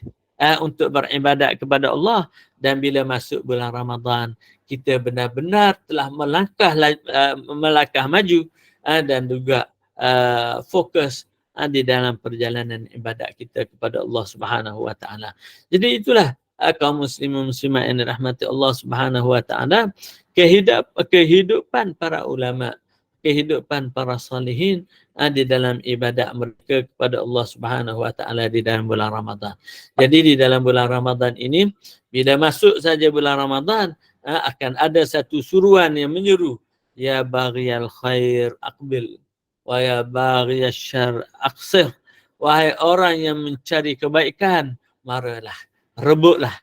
untuk beribadat kepada Allah. Dan bila masuk bulan Ramadan, kita benar-benar telah melangkah maju dan juga fokus di dalam perjalanan ibadat kita kepada Allah Subhanahu wa taala. Jadi itulah kaum muslimin muslimat yang dirahmati Allah Subhanahu wa taala, kehidupan para ulama, kehidupan para salihin di dalam ibadat mereka kepada Allah Subhanahu wa taala di dalam bulan Ramadan. Jadi di dalam bulan Ramadan ini, bila masuk saja bulan Ramadan, akan ada satu suruan yang menyeru, ya baghiyal khair aqbil wa ya baghiyal syarr aqsir. Wahai orang yang mencari kebaikan, maralah, rebutlah.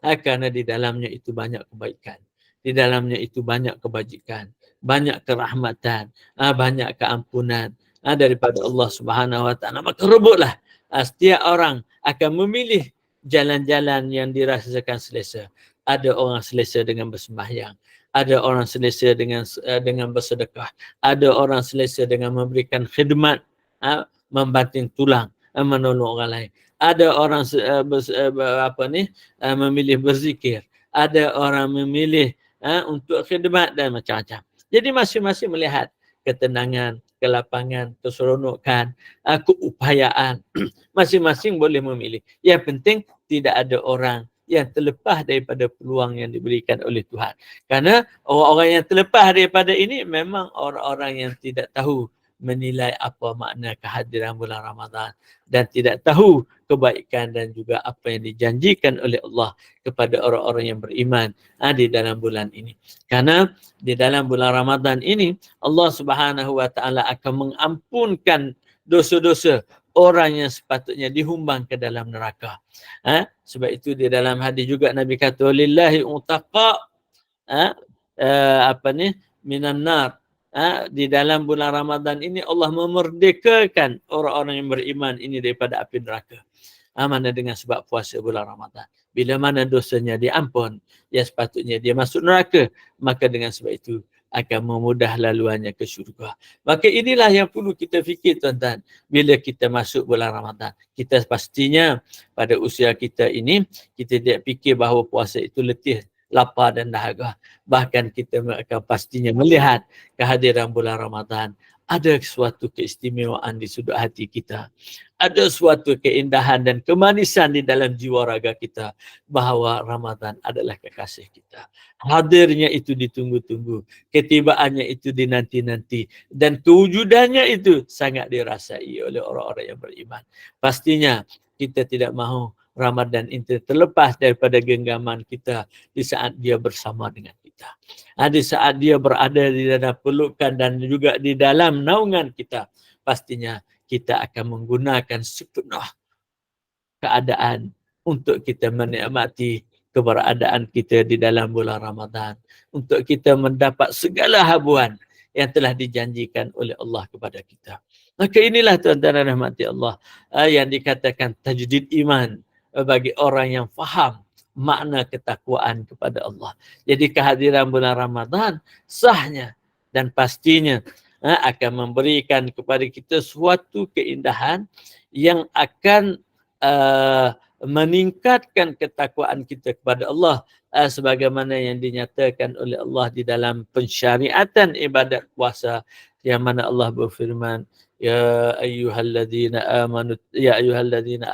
Kerana di dalamnya itu banyak kebaikan. Di dalamnya itu banyak kebajikan, banyak kerahmatan, banyak keampunan daripada Allah Subhanahu wa taala. Maka rebutlah. Setiap orang akan memilih jalan-jalan yang dirasakan selesa. Ada orang selesa dengan bersembahyang, ada orang selesa dengan bersedekah, ada orang selesa dengan memberikan khidmat, membanting tulang, menolong orang lain. Ada orang memilih berzikir, ada orang memilih untuk khidmat dan macam-macam. Jadi masing-masing melihat ketenangan, kelapangan, keseronokan, keupayaan. Masing-masing boleh memilih. Yang penting tidak ada orang yang terlepas daripada peluang yang diberikan oleh Tuhan. Karena orang-orang yang terlepas daripada ini memang orang-orang yang tidak tahu menilai apa makna kehadiran bulan Ramadan dan tidak tahu kebaikan dan juga apa yang dijanjikan oleh Allah kepada orang-orang yang beriman di dalam bulan ini. Karena di dalam bulan Ramadan ini Allah Subhanahu wa taala akan mengampunkan dosa-dosa orang yang sepatutnya dihumbang ke dalam neraka. Sebab itu di dalam hadis juga Nabi kata lillahi utaqa minan nar. Di dalam bulan Ramadan ini Allah memerdekakan orang-orang yang beriman ini daripada api neraka. Mana dengan sebab puasa bulan Ramadan. Bila mana dosanya diampun, ya sepatutnya dia masuk neraka. Maka dengan sebab itu akan memudah laluannya ke syurga. Maka inilah yang perlu kita fikir tuan-tuan. Bila kita masuk bulan Ramadan. Kita pastinya pada usia kita ini, kita tidak fikir bahawa puasa itu letih, lapar dan dahaga. Bahkan kita akan pastinya melihat kehadiran bulan Ramadan. Ada suatu keistimewaan di sudut hati kita. Ada suatu keindahan dan kemanisan di dalam jiwa raga kita. Bahawa Ramadan adalah kekasih kita. Hadirnya itu ditunggu-tunggu. Ketibaannya itu dinanti-nanti. Dan kewujudannya itu sangat dirasai oleh orang-orang yang beriman. Pastinya kita tidak mahu Ramadan itu terlepas daripada genggaman kita di saat dia bersama dengan kita. Di saat dia berada di dalam pelukan dan juga di dalam naungan kita. Pastinya kita akan menggunakan sepenuh keadaan untuk kita menikmati keberadaan kita di dalam bulan Ramadan. Untuk kita mendapat segala habuan yang telah dijanjikan oleh Allah kepada kita. Maka inilah tuan-tuan dan rahmati Allah yang dikatakan tajdid iman bagi orang yang faham makna ketakwaan kepada Allah. Jadi kehadiran bulan Ramadan sahnya dan pastinya akan memberikan kepada kita suatu keindahan yang akan meningkatkan ketakwaan kita kepada Allah sebagaimana yang dinyatakan oleh Allah di dalam pensyariatan ibadat puasa yang mana Allah berfirman ya ayyuhalladzina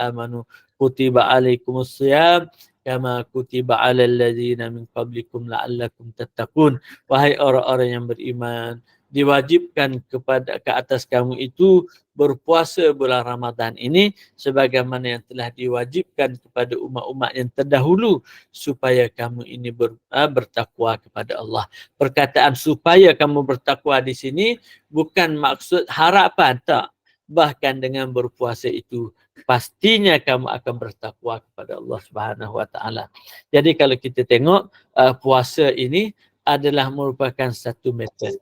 amanu kutiba alaikumus shiyam kama kutiba alal ladzina min qablikum la'allakum tattaqun. Wahai orang-orang yang beriman, diwajibkan ke atas kamu itu berpuasa bulan Ramadan ini sebagaimana yang telah diwajibkan kepada umat-umat yang terdahulu supaya kamu ini bertakwa kepada Allah. Perkataan supaya kamu bertakwa di sini bukan maksud harapan, tak. Bahkan dengan berpuasa itu pastinya kamu akan bertakwa kepada Allah Subhanahu wa taala. Jadi kalau kita tengok puasa ini adalah merupakan satu metod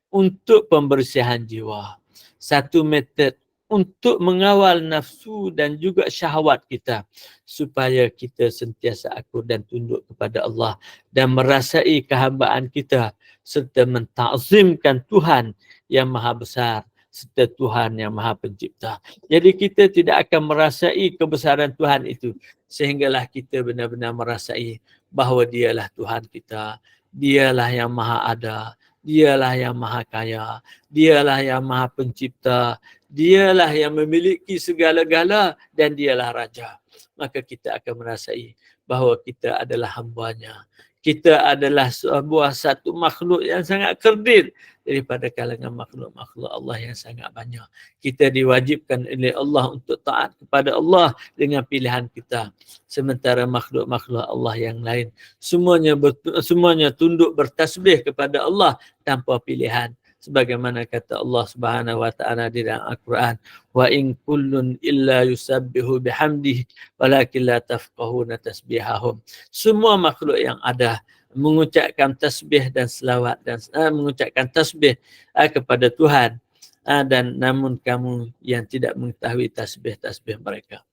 untuk pembersihan jiwa. Satu metod untuk mengawal nafsu dan juga syahwat kita supaya kita sentiasa akur dan tunduk kepada Allah dan merasai kehambaan kita serta mentakzimkan Tuhan yang Maha Besar serta Tuhan yang Maha Pencipta. Jadi kita tidak akan merasai kebesaran Tuhan itu sehinggalah kita benar-benar merasai bahawa dialah Tuhan kita, dialah yang Maha Ada, dialah yang Maha Kaya, dialah yang Maha Pencipta, dialah yang memiliki segala-gala dan dialah Raja. Maka kita akan merasai bahawa kita adalah hamba-Nya. Kita adalah sebuah satu makhluk yang sangat kerdil daripada kalangan makhluk-makhluk Allah yang sangat banyak. Kita diwajibkan oleh Allah untuk taat kepada Allah dengan pilihan kita. Sementara makhluk-makhluk Allah yang lain semuanya tunduk bertasbih kepada Allah tanpa pilihan. Sebagaimana kata Allah Subhanahu wa taala di dalam Al-Quran, wa in kullun illa yusabbihu bihamdihi walakin la tafqahuna tasbihahum. Semua makhluk yang ada mengucapkan tasbih dan selawat dan mengucapkan tasbih kepada Tuhan, dan namun kamu yang tidak mengetahui tasbih-tasbih mereka.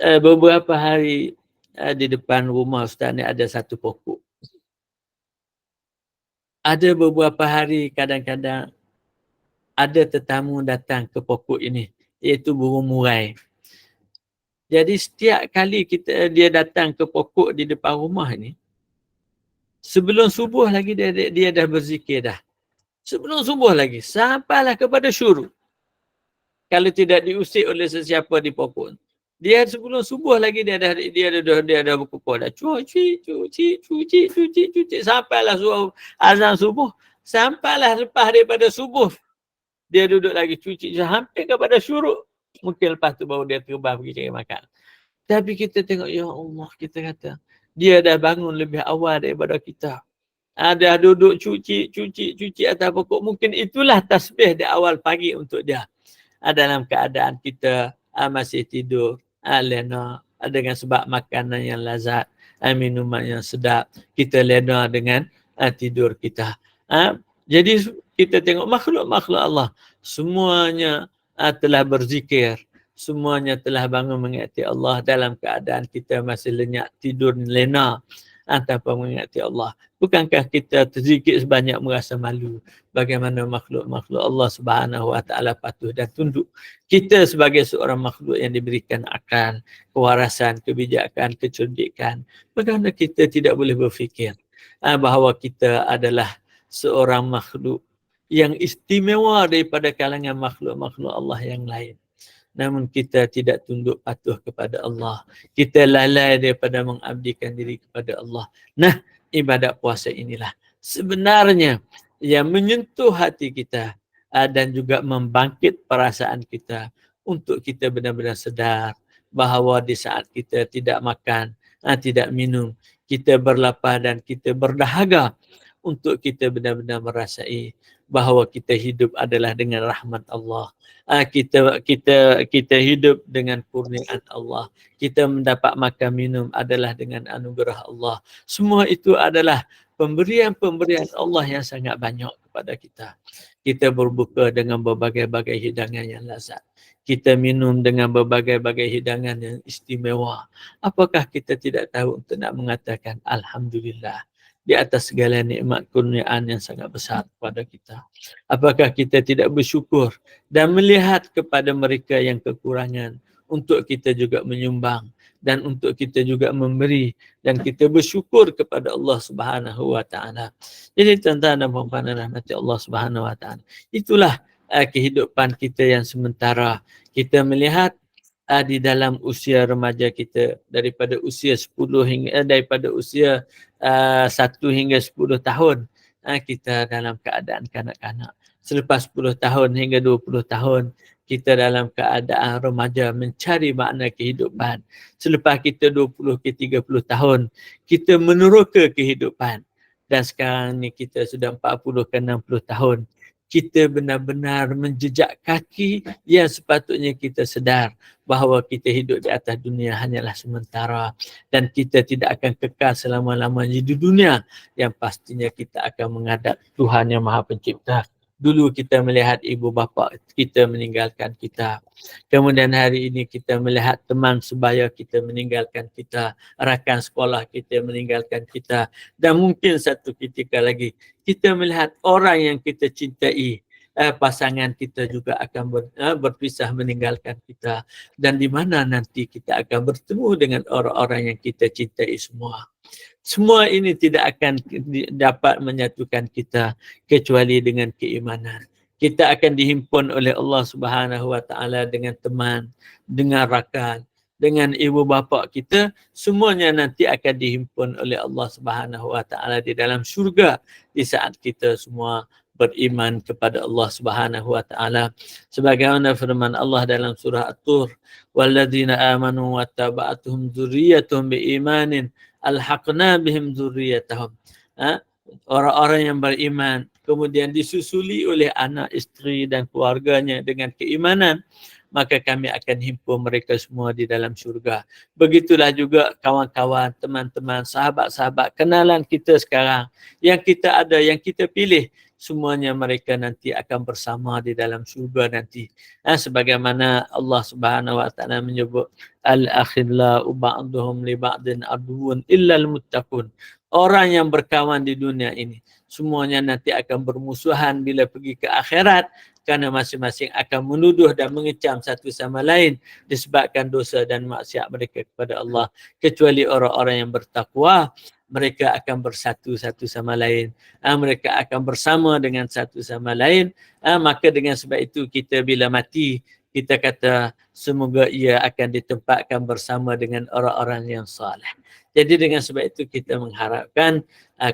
Beberapa hari di depan rumah Ustaz ni ada satu pokok. Ada beberapa hari kadang-kadang ada tetamu datang ke pokok ini, iaitu burung murai. Jadi setiap kali dia datang ke pokok di depan rumah ini, sebelum subuh lagi dia dah berzikir dah. Sebelum subuh lagi, sampailah kepada syuruk. Kalau tidak diusik oleh sesiapa di pokok. Dia sebelum subuh lagi dia dah berkumpul dah. Cuci. Sampailah azan subuh. Sampailah lepas daripada subuh. Dia duduk lagi cuci hampir kepada syuruk. Mungkin lepas tu baru dia terbang pergi cari makan. Tapi kita tengok, ya Allah, kita kata, dia dah bangun lebih awal daripada kita. Dah duduk cuci atas pokok. Mungkin itulah tasbih di awal pagi untuk dia. Dalam keadaan kita masih tidur, lena dengan sebab makanan yang lazat, minuman yang sedap, kita lena dengan tidur kita. Jadi kita tengok makhluk-makhluk Allah, semuanya telah berzikir, semuanya telah bangun mengingati Allah dalam keadaan kita masih lenyap tidur lena tanpa mengingati Allah. Bukankah kita terzikir sebanyak merasa malu? Bagaimana makhluk-makhluk Allah Subhanahu wa taala patuh dan tunduk. Kita sebagai seorang makhluk yang diberikan akal, kewarasan, kebijakan, kecerdikan, bagaimana kita tidak boleh berfikir bahawa kita adalah seorang makhluk yang istimewa daripada kalangan makhluk-makhluk Allah yang lain. Namun kita tidak tunduk patuh kepada Allah. Kita lalai daripada mengabdikan diri kepada Allah. Nah, ibadat puasa inilah sebenarnya yang menyentuh hati kita dan juga membangkit perasaan kita untuk kita benar-benar sedar bahawa di saat kita tidak makan, tidak minum, kita berlapar dan kita berdahaga untuk kita benar-benar merasai bahawa kita hidup adalah dengan rahmat Allah. Kita hidup dengan kurniaan Allah. Kita mendapat makan minum adalah dengan anugerah Allah. Semua itu adalah pemberian-pemberian Allah yang sangat banyak kepada kita. Kita berbuka dengan berbagai-bagai hidangan yang lazat. Kita minum dengan berbagai-bagai hidangan yang istimewa. Apakah kita tidak tahu untuk nak mengatakan Alhamdulillah di atas segala nikmat kurniaan yang sangat besar kepada kita? Apakah kita tidak bersyukur dan melihat kepada mereka yang kekurangan untuk kita juga menyumbang dan untuk kita juga memberi dan kita bersyukur kepada Allah Subhanahu wa taala. Jadi tuan-tuan dan puan-puan rahmati Allah Subhanahu wa taala, itulah kehidupan kita yang sementara. Kita melihat di dalam usia remaja kita, daripada usia 1 hingga 10 tahun, kita dalam keadaan kanak-kanak. Selepas 10 tahun hingga 20 tahun, kita dalam keadaan remaja mencari makna kehidupan. Selepas kita 20 ke 30 tahun, kita meneroka kehidupan. Dan sekarang ni kita sudah 40 ke 60 tahun. Kita benar-benar menjejak kaki yang sepatutnya kita sedar bahawa kita hidup di atas dunia hanyalah sementara dan kita tidak akan kekal selama-lamanya di dunia, yang pastinya kita akan menghadap Tuhan yang Maha Pencipta. Dulu kita melihat ibu bapa kita meninggalkan kita. Kemudian hari ini kita melihat teman sebaya kita meninggalkan kita, rakan sekolah kita meninggalkan kita, dan mungkin satu ketika lagi kita melihat orang yang kita cintai, pasangan kita juga akan berpisah meninggalkan kita, dan di mana nanti kita akan bertemu dengan orang-orang yang kita cintai semua. Semua ini tidak akan dapat menyatukan kita kecuali dengan keimanan. Kita akan dihimpun oleh Allah Subhanahu Wa Taala dengan teman, dengan rakan, dengan ibu bapa kita, semuanya nanti akan dihimpun oleh Allah Subhanahu Wa Taala di dalam syurga di saat kita semua beriman kepada Allah Subhanahu Wa Taala. Sebagaimana firman Allah dalam surah At-Tur, "Walladzina amanu wattaba'atuhum dzurriyyatuhum biimanin alhaqna bihim dzurriyyatahum." Orang-orang yang beriman kemudian disusuli oleh anak, isteri dan keluarganya dengan keimanan, maka kami akan himpun mereka semua di dalam syurga. Begitulah juga kawan-kawan, teman-teman, sahabat-sahabat, kenalan kita sekarang, yang kita ada, yang kita pilih, semuanya mereka nanti akan bersama di dalam syurga nanti. Sebagaimana Allah Subhanahu Wa Taala menyebut, al-akhillau ba'duhum li ba'din aduwwun illa al-muttaqun. Orang yang berkawan di dunia ini semuanya nanti akan bermusuhan bila pergi ke akhirat, kerana masing-masing akan menuduh dan mengecam satu sama lain disebabkan dosa dan maksiat mereka kepada Allah. Kecuali orang-orang yang bertakwa, mereka akan bersatu satu sama lain. Mereka akan bersama dengan satu sama lain. Maka dengan sebab itu kita bila mati, kita kata semoga ia akan ditempatkan bersama dengan orang-orang yang saleh. Jadi dengan sebab itu kita mengharapkan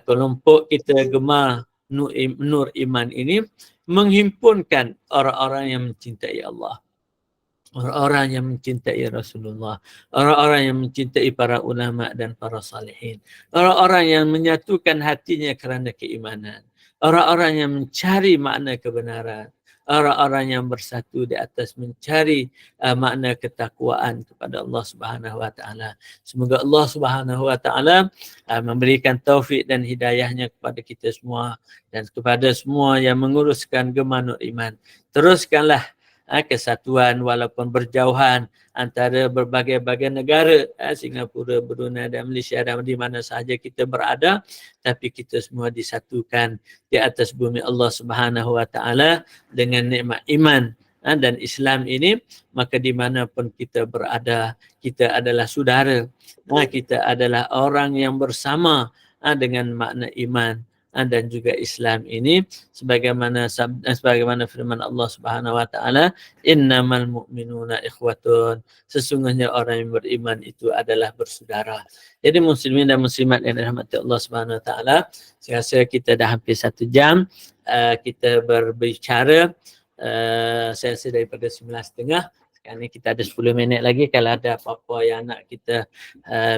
kelompok kita gemar Nur Iman ini menghimpunkan orang-orang yang mencintai Allah, orang-orang yang mencintai Rasulullah, orang-orang yang mencintai para ulama dan para salihin, orang-orang yang menyatukan hatinya kerana keimanan, orang-orang yang mencari makna kebenaran, orang-orang yang bersatu di atas mencari makna ketakwaan kepada Allah Subhanahu Wa Taala. Semoga Allah Subhanahu Wa Taala memberikan taufik dan hidayahnya kepada kita semua dan kepada semua yang menguruskan Gemah Nur Iman. Teruskanlah kesatuan walaupun berjauhan antara berbagai-bagai negara, Singapura, Brunei dan Malaysia dan di mana sahaja kita berada, tapi kita semua disatukan di atas bumi Allah Subhanahu Wa Taala dengan nikmat iman dan Islam ini. Maka di mana pun kita berada, kita adalah saudara, kita adalah orang yang bersama dengan makna iman dan juga Islam ini, sebagaimana firman Allah Subhanahu Wa Taala, innamal mu'minuna ikhwatun, sesungguhnya orang yang beriman itu adalah bersaudara. Jadi muslimin dan muslimat yang dirahmati Allah Subhanahu Wa Taala, saya rasa kita dah hampir 1 jam kita berbicara. Saya rasa daripada 9.30. Sekarang ni kita ada 10 minit lagi. Kalau ada apa-apa yang nak kita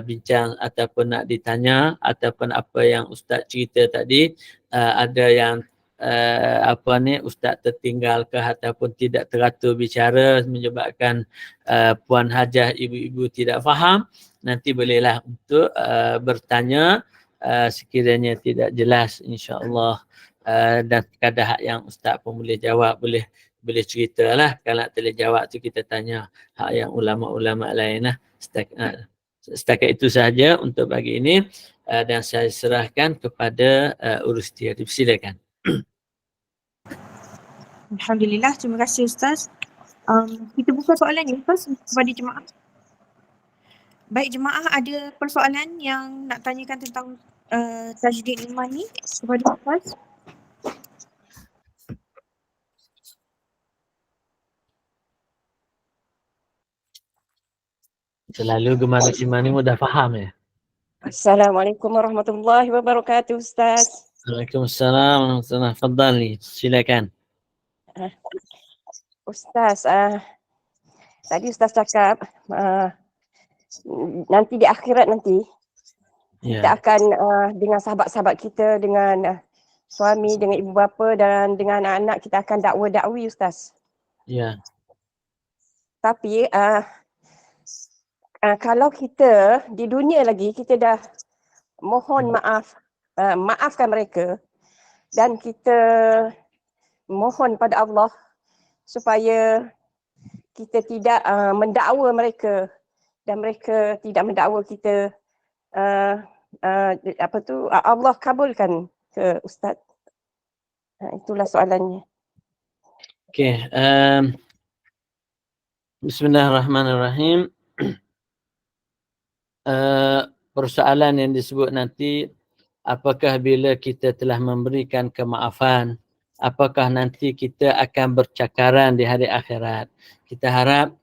bincang ataupun nak ditanya, ataupun apa yang Ustaz cerita tadi, ada yang Ustaz tertinggal ke ataupun tidak teratur bicara menyebabkan Puan Hajah, ibu-ibu tidak faham, nanti bolehlah untuk bertanya sekiranya tidak jelas, insya-Allah. Dan kadang yang Ustaz pun boleh jawab, boleh ceritalah. Kalau tak boleh jawab tu kita tanya hak yang ulama-ulama lain lah. Setakat itu sahaja untuk pagi ini, dan saya serahkan kepada Urusti. Silakan. Alhamdulillah, terima kasih Ustaz. Kita buka soalan ni Ustaz kepada jemaah. Baik jemaah, ada persoalan yang nak tanyakan tentang tajdid iman ni kepada Ustaz? Selalu Gemah Nur Iman ni mudah faham ya. Assalamualaikum warahmatullahi wabarakatuh Ustaz. Waalaikumsalam warahmatullahi wabarakatuh. Fadhali, silakan. Ustaz, tadi Ustaz cakap nanti di akhirat nanti kita akan dengan sahabat-sahabat kita, dengan suami, dengan ibu bapa dan dengan anak-anak kita akan dakwa-dakwi Ustaz. Ya. Tapi kalau kita di dunia lagi kita dah mohon maaf, maafkan mereka dan kita mohon pada Allah supaya kita tidak mendakwa mereka dan mereka tidak mendakwa kita. Allah kabulkan ke Ustaz. Itulah soalannya. Okey, bismillahirrahmanirrahim. Persoalan yang disebut nanti, apakah bila kita telah memberikan kemaafan, apakah nanti kita akan bercakaran di hari akhirat? Kita harap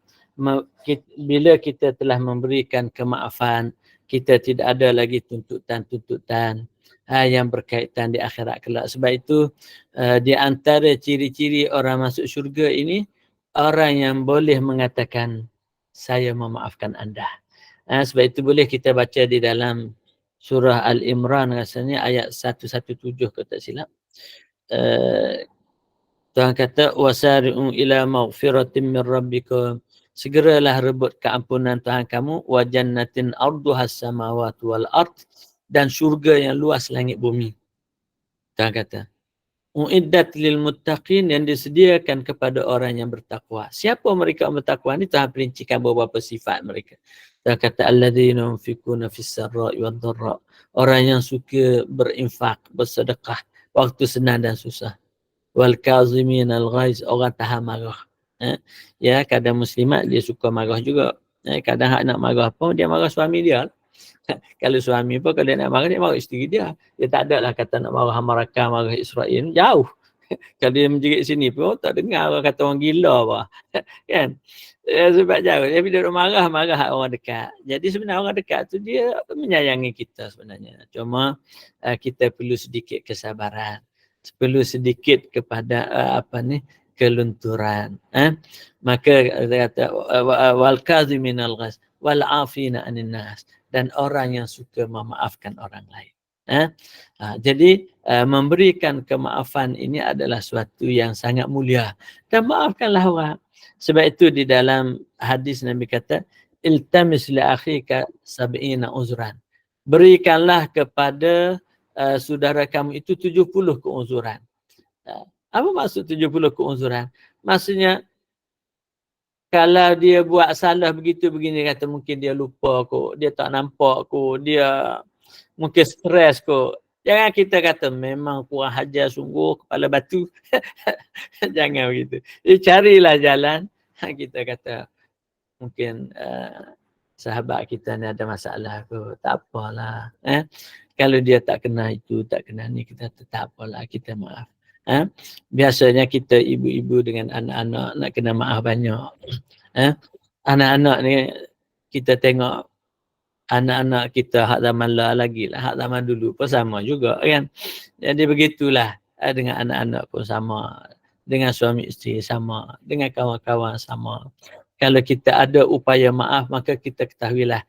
bila kita telah memberikan kemaafan, kita tidak ada lagi tuntutan-tuntutan yang berkaitan di akhirat kelak. Sebab itu di antara ciri-ciri orang masuk syurga ini, orang yang boleh mengatakan, saya memaafkan anda. Sebab itu boleh kita baca di dalam surah Al-Imran rasanya ayat 117 kalau tak silap. Tuhan kata wasari'u ila maghfiratin min rabbikum, segeralah rebut keampunan Tuhan kamu, wa jannatin arduhas samawati wal ard, dan syurga yang luas langit bumi. Tuhan kata uiddat lil muttaqin, yang disediakan kepada orang yang bertakwa. Siapa mereka yang bertakwa ni? Tuhan perincikan beberapa sifat mereka. Tuhan kata alladzina yunfikuna fis sarra'i wad dharra, orang yang suka berinfak, bersedekah waktu senang dan susah. Wal kazimin al ghaiz, orang tahan marah. Ya, kadang muslimat dia suka marah juga. Kadang hak nak marah pun dia marah suami dia. Kalau suami pun kalau dia nak marah, dia marah isteri dia. Dia tak ada lah kata nak marah Amerika, marah Israel, jauh. Kalau dia menjerit sini pun tak dengar orang kata orang gila apa. Kan? Sebab jauh. Tapi dia marah orang dekat. Jadi sebenarnya orang dekat tu dia menyayangi kita sebenarnya. Cuma kita perlu sedikit kesabaran. Perlu sedikit kepada kelunturan. Maka dia kata wal kaziminal ghaiz wal afina anin nas, dan orang yang suka memaafkan orang lain. Jadi memberikan kemaafan ini adalah suatu yang sangat mulia, dan maafkanlah orang. Sebab itu di dalam hadis Nabi kata iltamis li akhika 70 uzran, berikanlah kepada saudara kamu itu 70 keuzuran. Apa maksud 70 keuzuran? Maksudnya kalau dia buat salah begini, kata mungkin dia lupa kot, dia tak nampak kot, dia mungkin stres kot. Jangan kita kata memang kurang hajar sungguh, kepala batu. Jangan begitu. Jadi carilah jalan. Kita kata mungkin sahabat kita ni ada masalah kot, tak apalah. Kalau dia tak kena itu, tak kena ni, kita tak apalah, kita maaf. Biasanya kita ibu-ibu dengan anak-anak nak kena maaf banyak. Anak-anak ni kita tengok anak-anak kita hak zaman lagi lah, hak zaman dulu pun sama juga kan. Jadi begitulah dengan anak-anak pun sama, dengan suami isteri sama, dengan kawan-kawan sama. Kalau kita ada upaya maaf, maka kita ketahuilah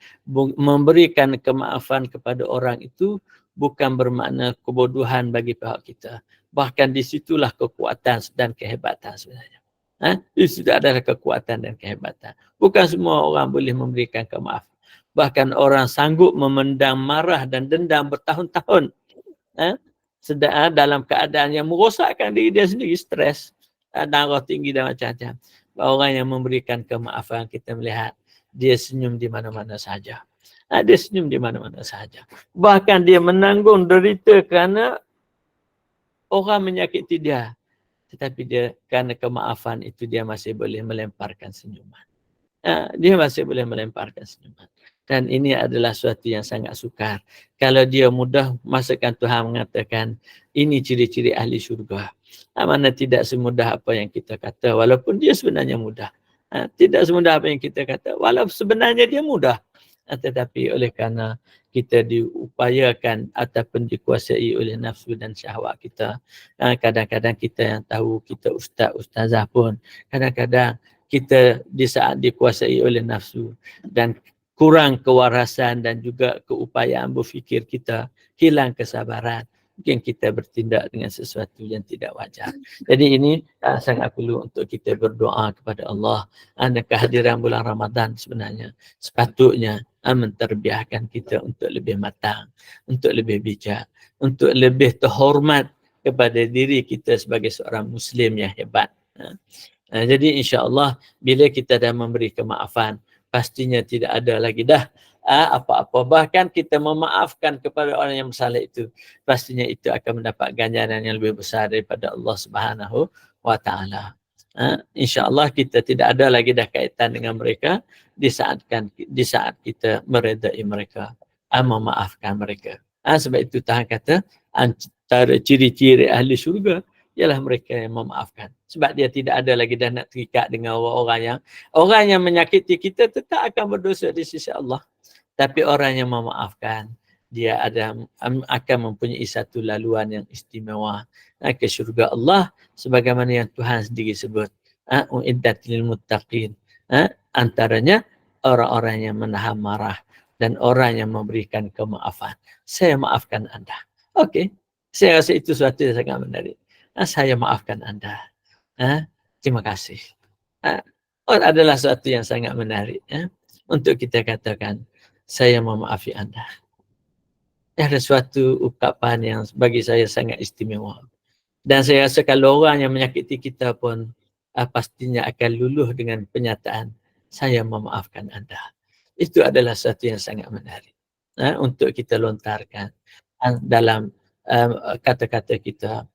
memberikan kemaafan kepada orang itu bukan bermakna kebodohan bagi pihak kita. Bahkan di situlah kekuatan dan kehebatan sebenarnya. Itu adalah kekuatan dan kehebatan. Bukan semua orang boleh memberikan kemaafan. Bahkan orang sanggup memendam marah dan dendam bertahun-tahun. Dalam keadaan yang merosakkan diri dia sendiri, stres, darah tinggi dan macam-macam. Orang yang memberikan kemaafan, kita melihat dia senyum di mana-mana saja. Dia senyum di mana-mana saja. Bahkan dia menanggung derita kerana orang menyakiti dia. Tetapi dia kerana kemaafan itu dia masih boleh melemparkan senyuman. Dia masih boleh melemparkan senyuman. Dan ini adalah suatu yang sangat sukar. Kalau dia mudah, masakan Tuhan mengatakan ini ciri-ciri ahli syurga. Mana tidak semudah apa yang kita kata, walaupun dia sebenarnya mudah. Tidak semudah apa yang kita kata, walaupun sebenarnya dia mudah. Tetapi oleh kerana kita diupayakan ataupun dikuasai oleh nafsu dan syahwat kita, kadang-kadang kita yang tahu, kita ustaz-ustazah pun, kadang-kadang kita di saat dikuasai oleh nafsu dan kurang kewarasan dan juga keupayaan berfikir kita, hilang kesabaran, mungkin kita bertindak dengan sesuatu yang tidak wajar. Jadi ini sangat perlu untuk kita berdoa kepada Allah. Dan kehadiran bulan Ramadan sebenarnya sepatutnya menterbiahkan kita untuk lebih matang, untuk lebih bijak, untuk lebih terhormat kepada diri kita sebagai seorang Muslim yang hebat. Jadi insya-Allah bila kita dah memberi kemaafan, pastinya tidak ada lagi dah apa-apa. Bahkan kita memaafkan kepada orang yang bersalah itu, pastinya itu akan mendapat ganjaran yang lebih besar daripada Allah Subhanahu wa taala. Insya-Allah kita tidak ada lagi dah kaitan dengan mereka di saat kita meredai mereka, memaafkan mereka. Sebab itu Tuhan kata antara ciri-ciri ahli syurga ialah mereka yang memaafkan. Sebab dia tidak ada lagi dah nak terikat dengan orang yang menyakiti kita tetap akan berdosa di sisi Allah. Tapi orang yang memaafkan, dia akan mempunyai satu laluan yang istimewa ke syurga Allah, sebagaimana yang Tuhan sendiri sebut. Uiddat lil muttaqin. Antaranya orang-orang yang menahan marah dan orang yang memberikan kemaafan. Saya maafkan anda. Okey. Saya rasa itu suatu yang sangat menarik. Saya maafkan anda. Terima kasih. Adalah suatu yang sangat menarik untuk kita katakan saya memaafi anda. Ada suatu ungkapan yang bagi saya sangat istimewa. Dan saya rasa kalau orang yang menyakiti kita pun pastinya akan luluh dengan penyataan saya memaafkan anda. Itu adalah suatu yang sangat menarik untuk kita lontarkan dalam kata-kata kita,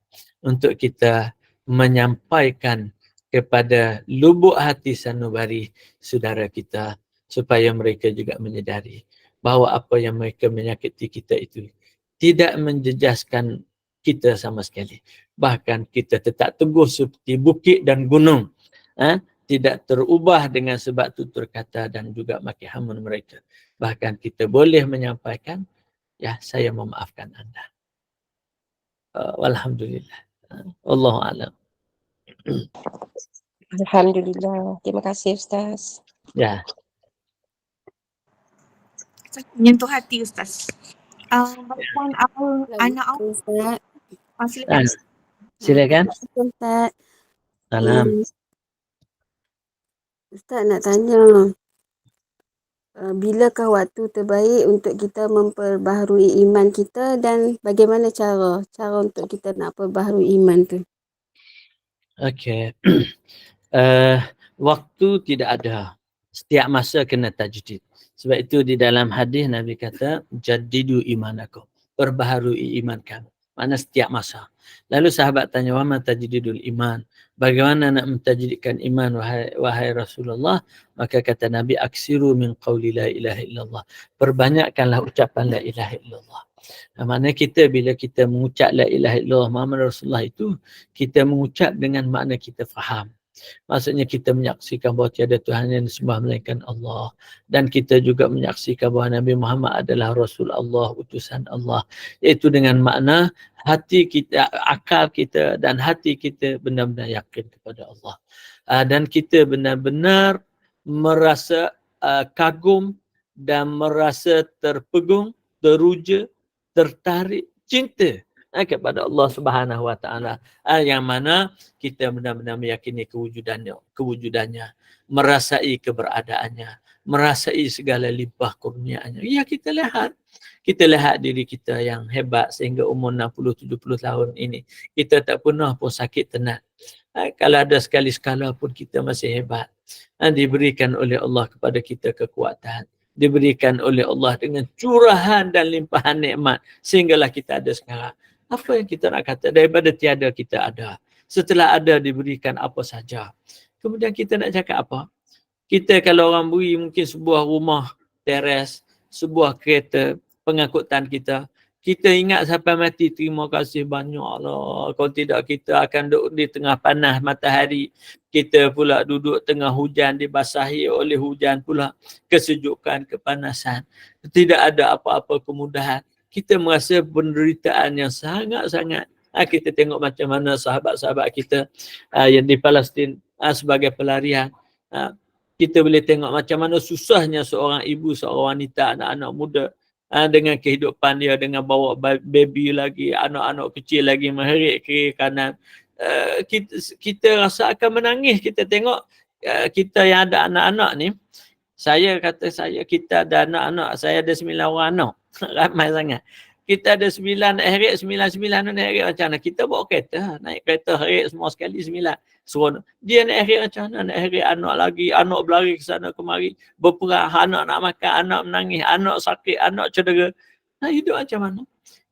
untuk kita menyampaikan kepada lubuk hati sanubari saudara kita supaya mereka juga menyedari bahawa apa yang mereka menyakiti kita itu tidak menjejaskan kita sama sekali. Bahkan kita tetap teguh seperti bukit dan gunung. Tidak terubah dengan sebab tutur kata dan juga maki hamun mereka. Bahkan kita boleh menyampaikan, ya saya memaafkan anda. Alhamdulillah. Wallahu a'lam. Alhamdulillah. Terima kasih Ustaz. Ya. Menyentuh hati Ustaz. Bacaan anak Ustaz. Silakan. Silakan. Ustaz. Salam. Ustaz nak tanya, bilakah waktu terbaik untuk kita memperbaharui iman kita dan bagaimana cara untuk kita nak perbaharui iman tu? Okey. Waktu tidak ada. Setiap masa kena tajdid. Sebab itu di dalam hadis Nabi kata, jaddidu imanakum. Perbaharui iman kamu. Makna setiap masa. Lalu sahabat tanya, wa ma tajdidul iman? Bagaimana nak mentajdidkan iman wahai Rasulullah? Maka kata Nabi, aksiru min qawli la ilaha illallah. Perbanyakkanlah ucapan la ilaha illallah. Maknanya kita bila kita mengucap la ilaha illallah Muhammad Rasulullah itu, kita mengucap dengan makna kita faham. Maksudnya kita menyaksikan bahawa tiada Tuhan yang disembah melainkan Allah. Dan kita juga menyaksikan bahawa Nabi Muhammad adalah Rasul Allah, utusan Allah. Iaitu dengan makna hati kita, akal kita dan hati kita benar-benar yakin kepada Allah. Dan kita benar-benar merasa kagum dan merasa terpegung, teruja, tertarik, cinta kepada Allah Subhanahu wa taala, yang mana kita benar-benar meyakini kewujudannya, merasai keberadaannya, merasai segala limpah kurniaannya. Ya, kita lihat diri kita yang hebat sehingga umur 60-70 tahun ini kita tak pernah pun sakit tenat. Kalau ada sekali-sekala pun kita masih hebat. Diberikan oleh Allah kepada kita kekuatan, diberikan oleh Allah dengan curahan dan limpahan nikmat sehinggalah kita ada sekarang. Apa yang kita nak kata? Daripada tiada kita ada. Setelah ada diberikan apa saja. Kemudian kita nak cakap apa? Kita kalau orang beri mungkin sebuah rumah teres, sebuah kereta pengangkutan kita. Kita ingat sampai mati, terima kasih banyaklah. Kalau tidak kita akan duduk di tengah panas matahari. Kita pula duduk tengah hujan, dibasahi oleh hujan pula. Kesejukan, kepanasan. Tidak ada apa-apa kemudahan. Kita merasa penderitaan yang sangat-sangat. Kita tengok macam mana sahabat-sahabat kita yang di Palestin sebagai pelarian. Kita boleh tengok macam mana susahnya seorang ibu, seorang wanita, anak-anak muda dengan kehidupan dia, dengan bawa baby lagi, anak-anak kecil lagi mengherik kiri kanan. Kita rasa akan menangis. Kita tengok kita yang ada anak-anak ni. Kita ada anak-anak. Saya ada 9 orang anak. Ramai sangat. Kita ada 9 naik herit, 9 naik herit macam mana? Kita bawa kereta, naik kereta herit semua sekali 9. Seronok. Dia naik herit macam mana? Naik herit anak lagi, anak berlari ke sana kemari, berperang, anak nak makan, anak menangis, anak sakit, anak cedera. Nah, hidup macam mana?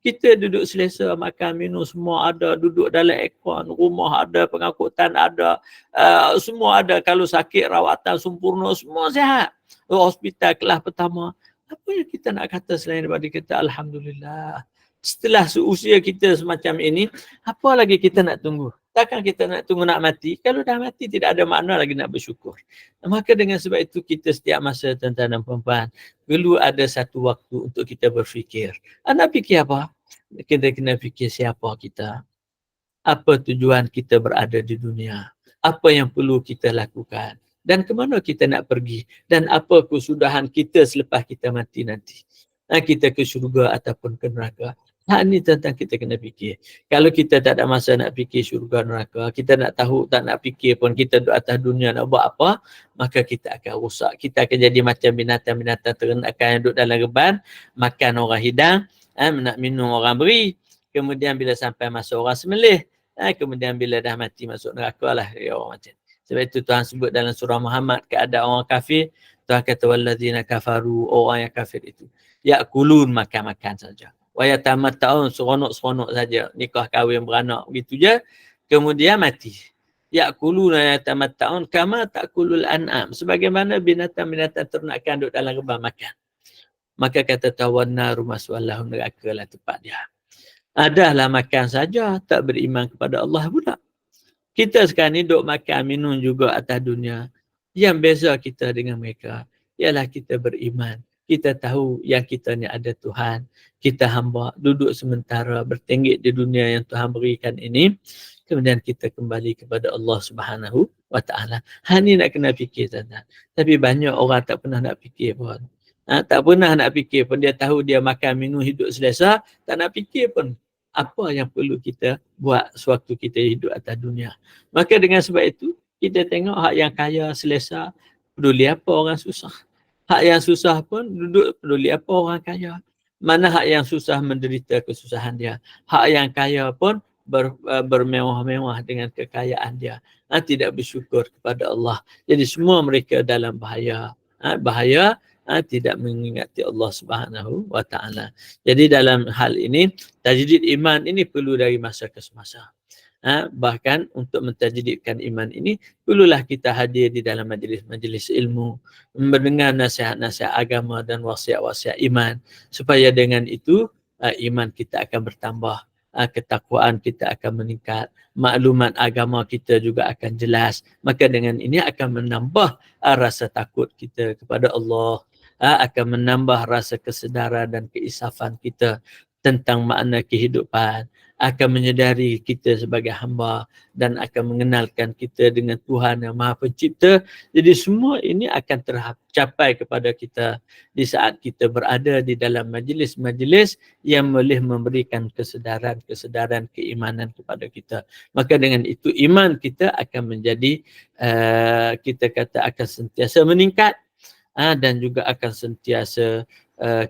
Kita duduk selesa, makan, minum, semua ada, duduk dalam aircon, rumah ada, pengangkutan ada, semua ada. Kalau sakit, rawatan sempurna, semua sihat. Hospital kelas pertama. Apa yang kita nak kata selain daripada kita Alhamdulillah. Setelah seusia kita semacam ini, apa lagi kita nak tunggu? Takkan kita nak tunggu nak mati? Kalau dah mati, tidak ada makna lagi nak bersyukur. Maka dengan sebab itu, kita setiap masa, tuan-tuan dan puan-puan, perlu ada satu waktu untuk kita berfikir. Nak fikir apa? Kita kena fikir siapa kita. Apa tujuan kita berada di dunia. Apa yang perlu kita lakukan. Dan ke mana kita nak pergi. Dan apa kesudahan kita selepas kita mati nanti. Kita ke syurga ataupun ke neraka. Ini tentang kita kena fikir. Kalau kita tak ada masa nak fikir syurga neraka, kita nak tahu, tak nak fikir pun, kita duduk atas dunia nak buat apa, maka kita akan rusak. Kita akan jadi macam binatang-binatang ternakan yang duduk dalam reban, makan orang hidang, nak minum orang beri. Kemudian bila sampai masa orang sembelih, kemudian bila dah mati masuk neraka lah orang macam. Sebab itu Tuhan sebut dalam surah Muhammad keadaan orang kafir, Tuhan kata wallazina kafaru, orang yang kafir itu yakulun, makan-makan saja. Wa yatamatta'un, seronok-seronok saja, nikah kahwin beranak begitu je, kemudian mati. Yakulun wa yatamatta'un kama ta'kulul an'am, sebagaimana binatang-binatang ternakan duduk dalam reban makan. Maka kata tawanna rumah suallahu, neraka lah tempat dia. Adalah makan saja, tak beriman kepada Allah pula. Kita sekarang ni duk makan, minum juga atas dunia. Yang beza kita dengan mereka ialah kita beriman. Kita tahu yang kita ni ada Tuhan. Kita hamba, duduk sementara, bertenggek di dunia yang Tuhan berikan ini. Kemudian kita kembali kepada Allah Subhanahu wa ta'ala. Ini nak kena fikir, tuan-tuan. Tapi banyak orang tak pernah nak fikir pun. Tak pernah nak fikir pun. Dia tahu dia makan, minum, hidup selesa. Tak nak fikir pun apa yang perlu kita buat sewaktu kita hidup atas dunia. Maka dengan sebab itu, kita tengok hak yang kaya selesa, peduli apa orang susah. Hak yang susah pun duduk peduli apa orang kaya. Mana hak yang susah menderita kesusahan dia. Hak yang kaya pun bermewah-mewah dengan kekayaan dia. Tidak bersyukur kepada Allah. Jadi semua mereka dalam bahaya. Bahaya tidak mengingati Allah Subhanahu wa ta'ala. Jadi dalam hal ini, tajdid iman ini perlu dari masa ke semasa. Bahkan untuk mentajdidkan iman ini, perlulah kita hadir di dalam majlis-majlis ilmu, mendengar nasihat-nasihat agama dan wasiat-wasiat iman, supaya dengan itu iman kita akan bertambah, ketakwaan kita akan meningkat, maklumat agama kita juga akan jelas. Maka dengan ini akan menambah rasa takut kita kepada Allah, akan menambah rasa kesedaran dan keisafan kita tentang makna kehidupan, akan menyedari kita sebagai hamba dan akan mengenalkan kita dengan Tuhan yang Maha Pencipta. Jadi semua ini akan tercapai kepada kita di saat kita berada di dalam majlis-majlis yang boleh memberikan kesedaran keimanan kepada kita. Maka dengan itu iman kita akan menjadi kita kata akan sentiasa meningkat, dan juga akan sentiasa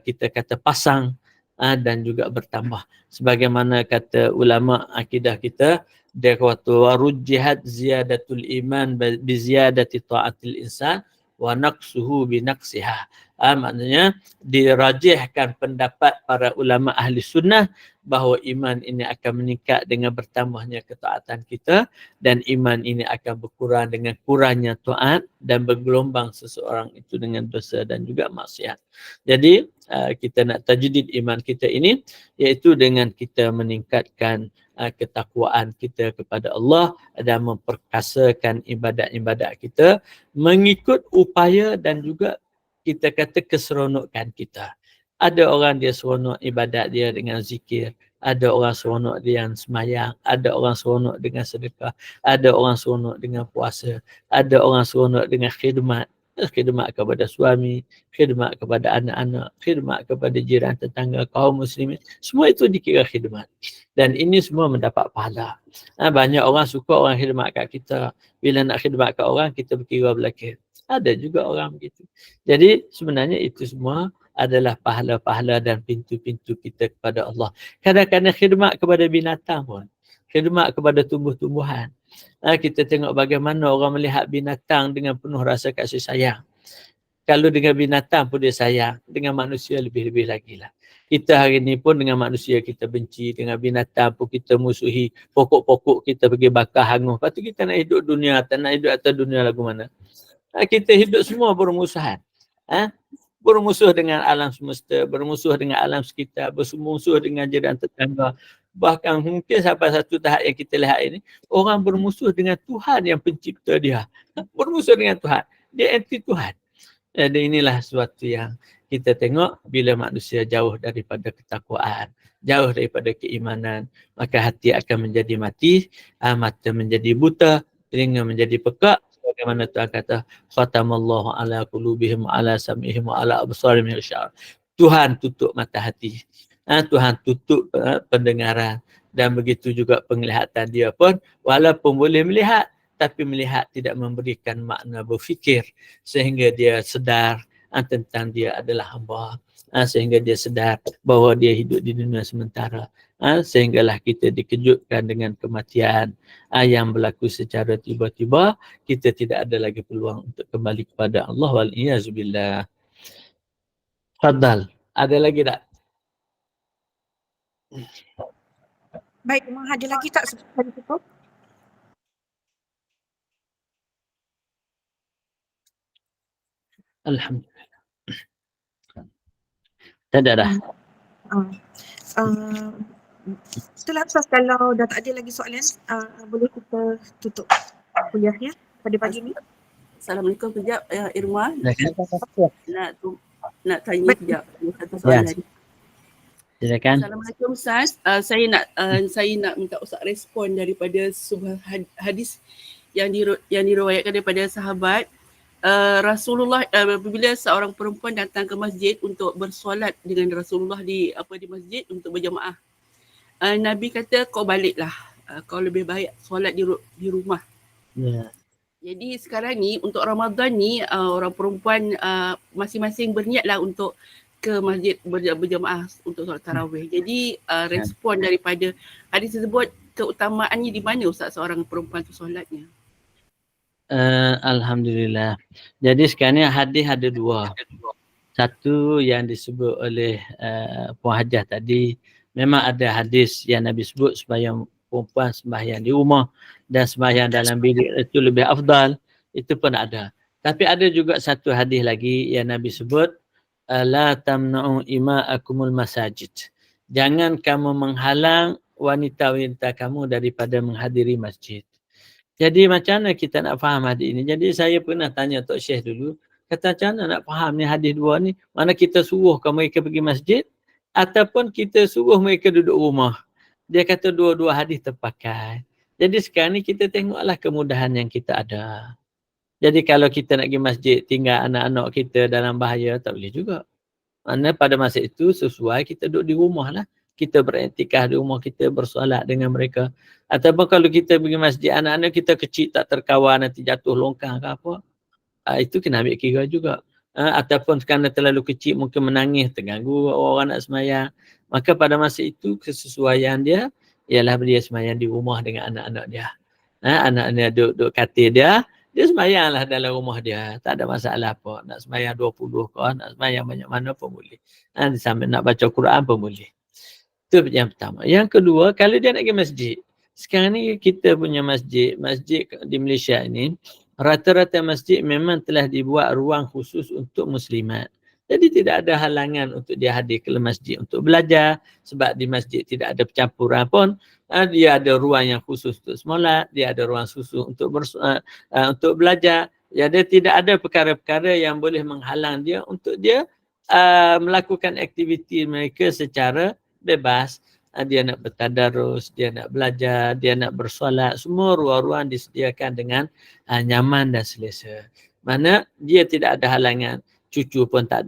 kita kata pasang, dan juga bertambah. Sebagaimana kata ulama akidah kita, dia kata warujjihat ziyadatul iman bi ziyadati ta'atil insan wa naqsuhu bi naqsiha. Maknanya dirajihkan pendapat para ulama ahli sunnah bahawa iman ini akan meningkat dengan bertambahnya ketaatan kita, dan iman ini akan berkurang dengan kurangnya taat, dan bergelombang seseorang itu dengan dosa dan juga maksiat. Jadi kita nak tajdid iman kita ini, iaitu dengan kita meningkatkan ketakwaan kita kepada Allah dan memperkasakan ibadat-ibadat kita mengikut upaya dan juga kita kata keseronokan kita. Ada orang dia seronok ibadat dia dengan zikir, ada orang seronok dia yang semayang, ada orang seronok dengan sedekah, ada orang seronok dengan puasa, ada orang seronok dengan khidmat kepada suami, khidmat kepada anak-anak, khidmat kepada jiran tetangga, kaum muslimin. Semua itu dikira khidmat. Dan ini semua mendapat pahala. Banyak orang suka orang khidmat kat kita. Bila nak khidmat kat orang, kita berkira belakang. Ada juga orang begitu. Jadi sebenarnya itu semua adalah pahala-pahala dan pintu-pintu kita kepada Allah. Kadang-kadang khidmat kepada binatang pun, khidmat kepada tumbuh-tumbuhan. Kita tengok bagaimana orang melihat binatang dengan penuh rasa kasih sayang. Kalau dengan binatang pun dia sayang, dengan manusia lebih-lebih lagi lah. Kita hari ni pun dengan manusia kita benci, dengan binatang pun kita musuhi, pokok-pokok kita pergi bakar hangus. Lepas tu kita nak hidup dunia, tak nak hidup atas dunia lagu mana. Kita hidup semua bermusuhan. Bermusuh dengan alam semesta, bermusuh dengan alam sekitar, bermusuh dengan jiran tetangga. Bahkan mungkin sampai satu tahap yang kita lihat ini, orang bermusuh dengan Tuhan yang pencipta dia. Bermusuh dengan Tuhan. Dia anti Tuhan. Jadi inilah sesuatu yang kita tengok bila manusia jauh daripada ketakwaan, jauh daripada keimanan, maka hati akan menjadi mati, mata menjadi buta, telinga menjadi pekak. Bagaimana Tuhan kata, khatamallahu ala qulubihim ala sam'ihim wa ala absarihim ghishawa. Tuhan tutup mata hati. Tuhan tutup pendengaran, dan begitu juga penglihatan dia pun walaupun boleh melihat, tapi melihat tidak memberikan makna berfikir sehingga dia sedar tentang dia adalah hamba, sehingga dia sedar bahawa dia hidup di dunia sementara, sehinggalah kita dikejutkan dengan kematian yang berlaku secara tiba-tiba. Kita tidak ada lagi peluang untuk kembali kepada Allah. Wal-iyazubillah. Fadal, ada lagi tak? Baik, memang ada lagi tak sebelum tutup? Alhamdulillah. Tak ada dah. Itulah Ustaz, kalau dah tak ada lagi soalan, boleh kita tutup kuliahnya pada pagi ni. Assalamualaikum kejap, Irma. Nak tanya Baik. kejap satu soalan. Silakan. Assalamualaikum Ustaz. Saya nak minta Ustaz respon daripada sebuah hadis yang diriwayatkan daripada sahabat. Rasulullah, apabila seorang perempuan datang ke masjid untuk bersolat dengan Rasulullah di masjid untuk berjamaah, Nabi kata kau baliklah, kau lebih baik solat di rumah. Ya. Jadi sekarang ni untuk Ramadan ni orang perempuan masing-masing berniatlah untuk ke masjid berjamaah untuk solat tarawih. Jadi respon daripada hadis tersebut, keutamaannya di mana Ustaz seorang perempuan tu solatnya? Alhamdulillah. Jadi sekarang ni hadis ada dua. Satu yang disebut oleh Puan Hajah tadi, memang ada hadis yang Nabi sebut sembahyang perempuan sembahyang di rumah dan sembahyang dalam bilik itu lebih afdal. Itu pun ada. Tapi ada juga satu hadis lagi yang Nabi sebut, la tamna'u ima'akumul masajid. Jangan kamu menghalang wanita-wanita kamu daripada menghadiri masjid. Jadi macam mana kita nak faham hadis ini? Jadi saya pernah tanya Tok Syekh dulu, kata macam mana nak faham ni hadis dua ni? Mana kita suruhkan mereka pergi masjid ataupun kita suruh mereka duduk rumah? Dia kata dua-dua hadis terpakai. Jadi sekarang ni kita tengoklah kemudahan yang kita ada. Jadi kalau kita nak pergi masjid, tinggal anak-anak kita dalam bahaya, tak boleh juga. Mana pada masa itu sesuai kita duduk di rumah lah. Kita beriktikaf di rumah kita, bersolat dengan mereka. Ataupun kalau kita pergi masjid, anak-anak kita kecil tak terkawal, nanti jatuh longkang ke apa. Itu kena ambil kira juga. Ataupun kerana terlalu kecil mungkin menangis, terganggu orang nak semayang. Maka pada masa itu kesesuaian dia ialah dia semayang di rumah dengan anak-anak dia. Anak-anak duduk katil dia semayanglah dalam rumah dia. Tak ada masalah apa. Nak semayang 20 kau, nak semayang banyak mana pun boleh. Sambil nak baca Quran pun boleh. Itu yang pertama. Yang kedua, kalau dia nak pergi masjid. Sekarang ni kita punya masjid di Malaysia ini, rata-rata masjid memang telah dibuat ruang khusus untuk muslimat. Jadi tidak ada halangan untuk dia hadir ke masjid untuk belajar. Sebab di masjid tidak ada percampuran pun. Dia ada ruang yang khusus untuk solat. Dia ada ruang khusus untuk belajar. Jadi tidak ada perkara-perkara yang boleh menghalang dia untuk dia melakukan aktiviti mereka secara bebas. Dia nak bertadarus, dia nak belajar, dia nak bersolat. Semua ruang-ruang disediakan dengan nyaman dan selesa. Mana dia tidak ada halangan. cucu pun tak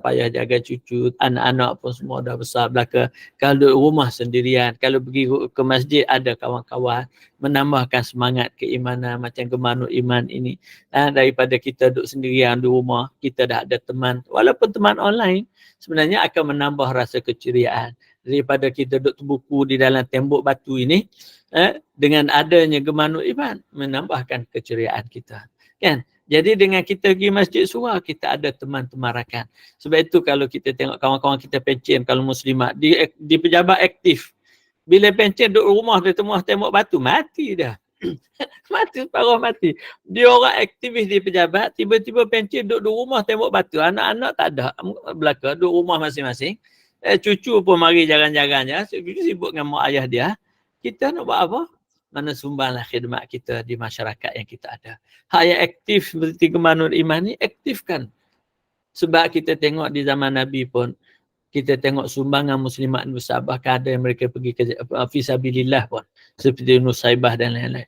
payah jaga cucu, anak-anak pun semua dah besar belaka. Kalau duduk rumah sendirian, kalau pergi ke masjid ada kawan-kawan, menambahkan semangat keimanan macam Gemanul Iman ini. Daripada kita duduk sendirian di rumah, kita dah ada teman, walaupun teman online, sebenarnya akan menambah rasa keceriaan. Daripada kita duduk terbuku di dalam tembok batu ini, dengan adanya Gemanul Iman menambahkan keceriaan kita, kan? Jadi dengan kita pergi masjid surah, kita ada teman-teman rakan. Sebab itu kalau kita tengok kawan-kawan kita pencen, kalau muslimat, di pejabat aktif. Bila pencen duduk rumah di tembok batu, mati dah. Mati, separuh mati. Dia orang aktivis di pejabat, tiba-tiba pencen duduk rumah tembok batu. Anak-anak tak ada belaka, duduk rumah masing-masing. Cucu pun mari jalan-jalan je, sibuk dengan mak ayah dia. Kita nak buat apa? Mana sumbanglah khidmat kita di masyarakat yang kita ada. Hak yang aktif seperti Gemanul Iman ni, aktifkan. Sebab kita tengok di zaman Nabi pun, kita tengok sumbangan muslimat besar, bahkan ada yang mereka pergi ke fisabilillah pun, seperti Nusaibah dan lain-lain.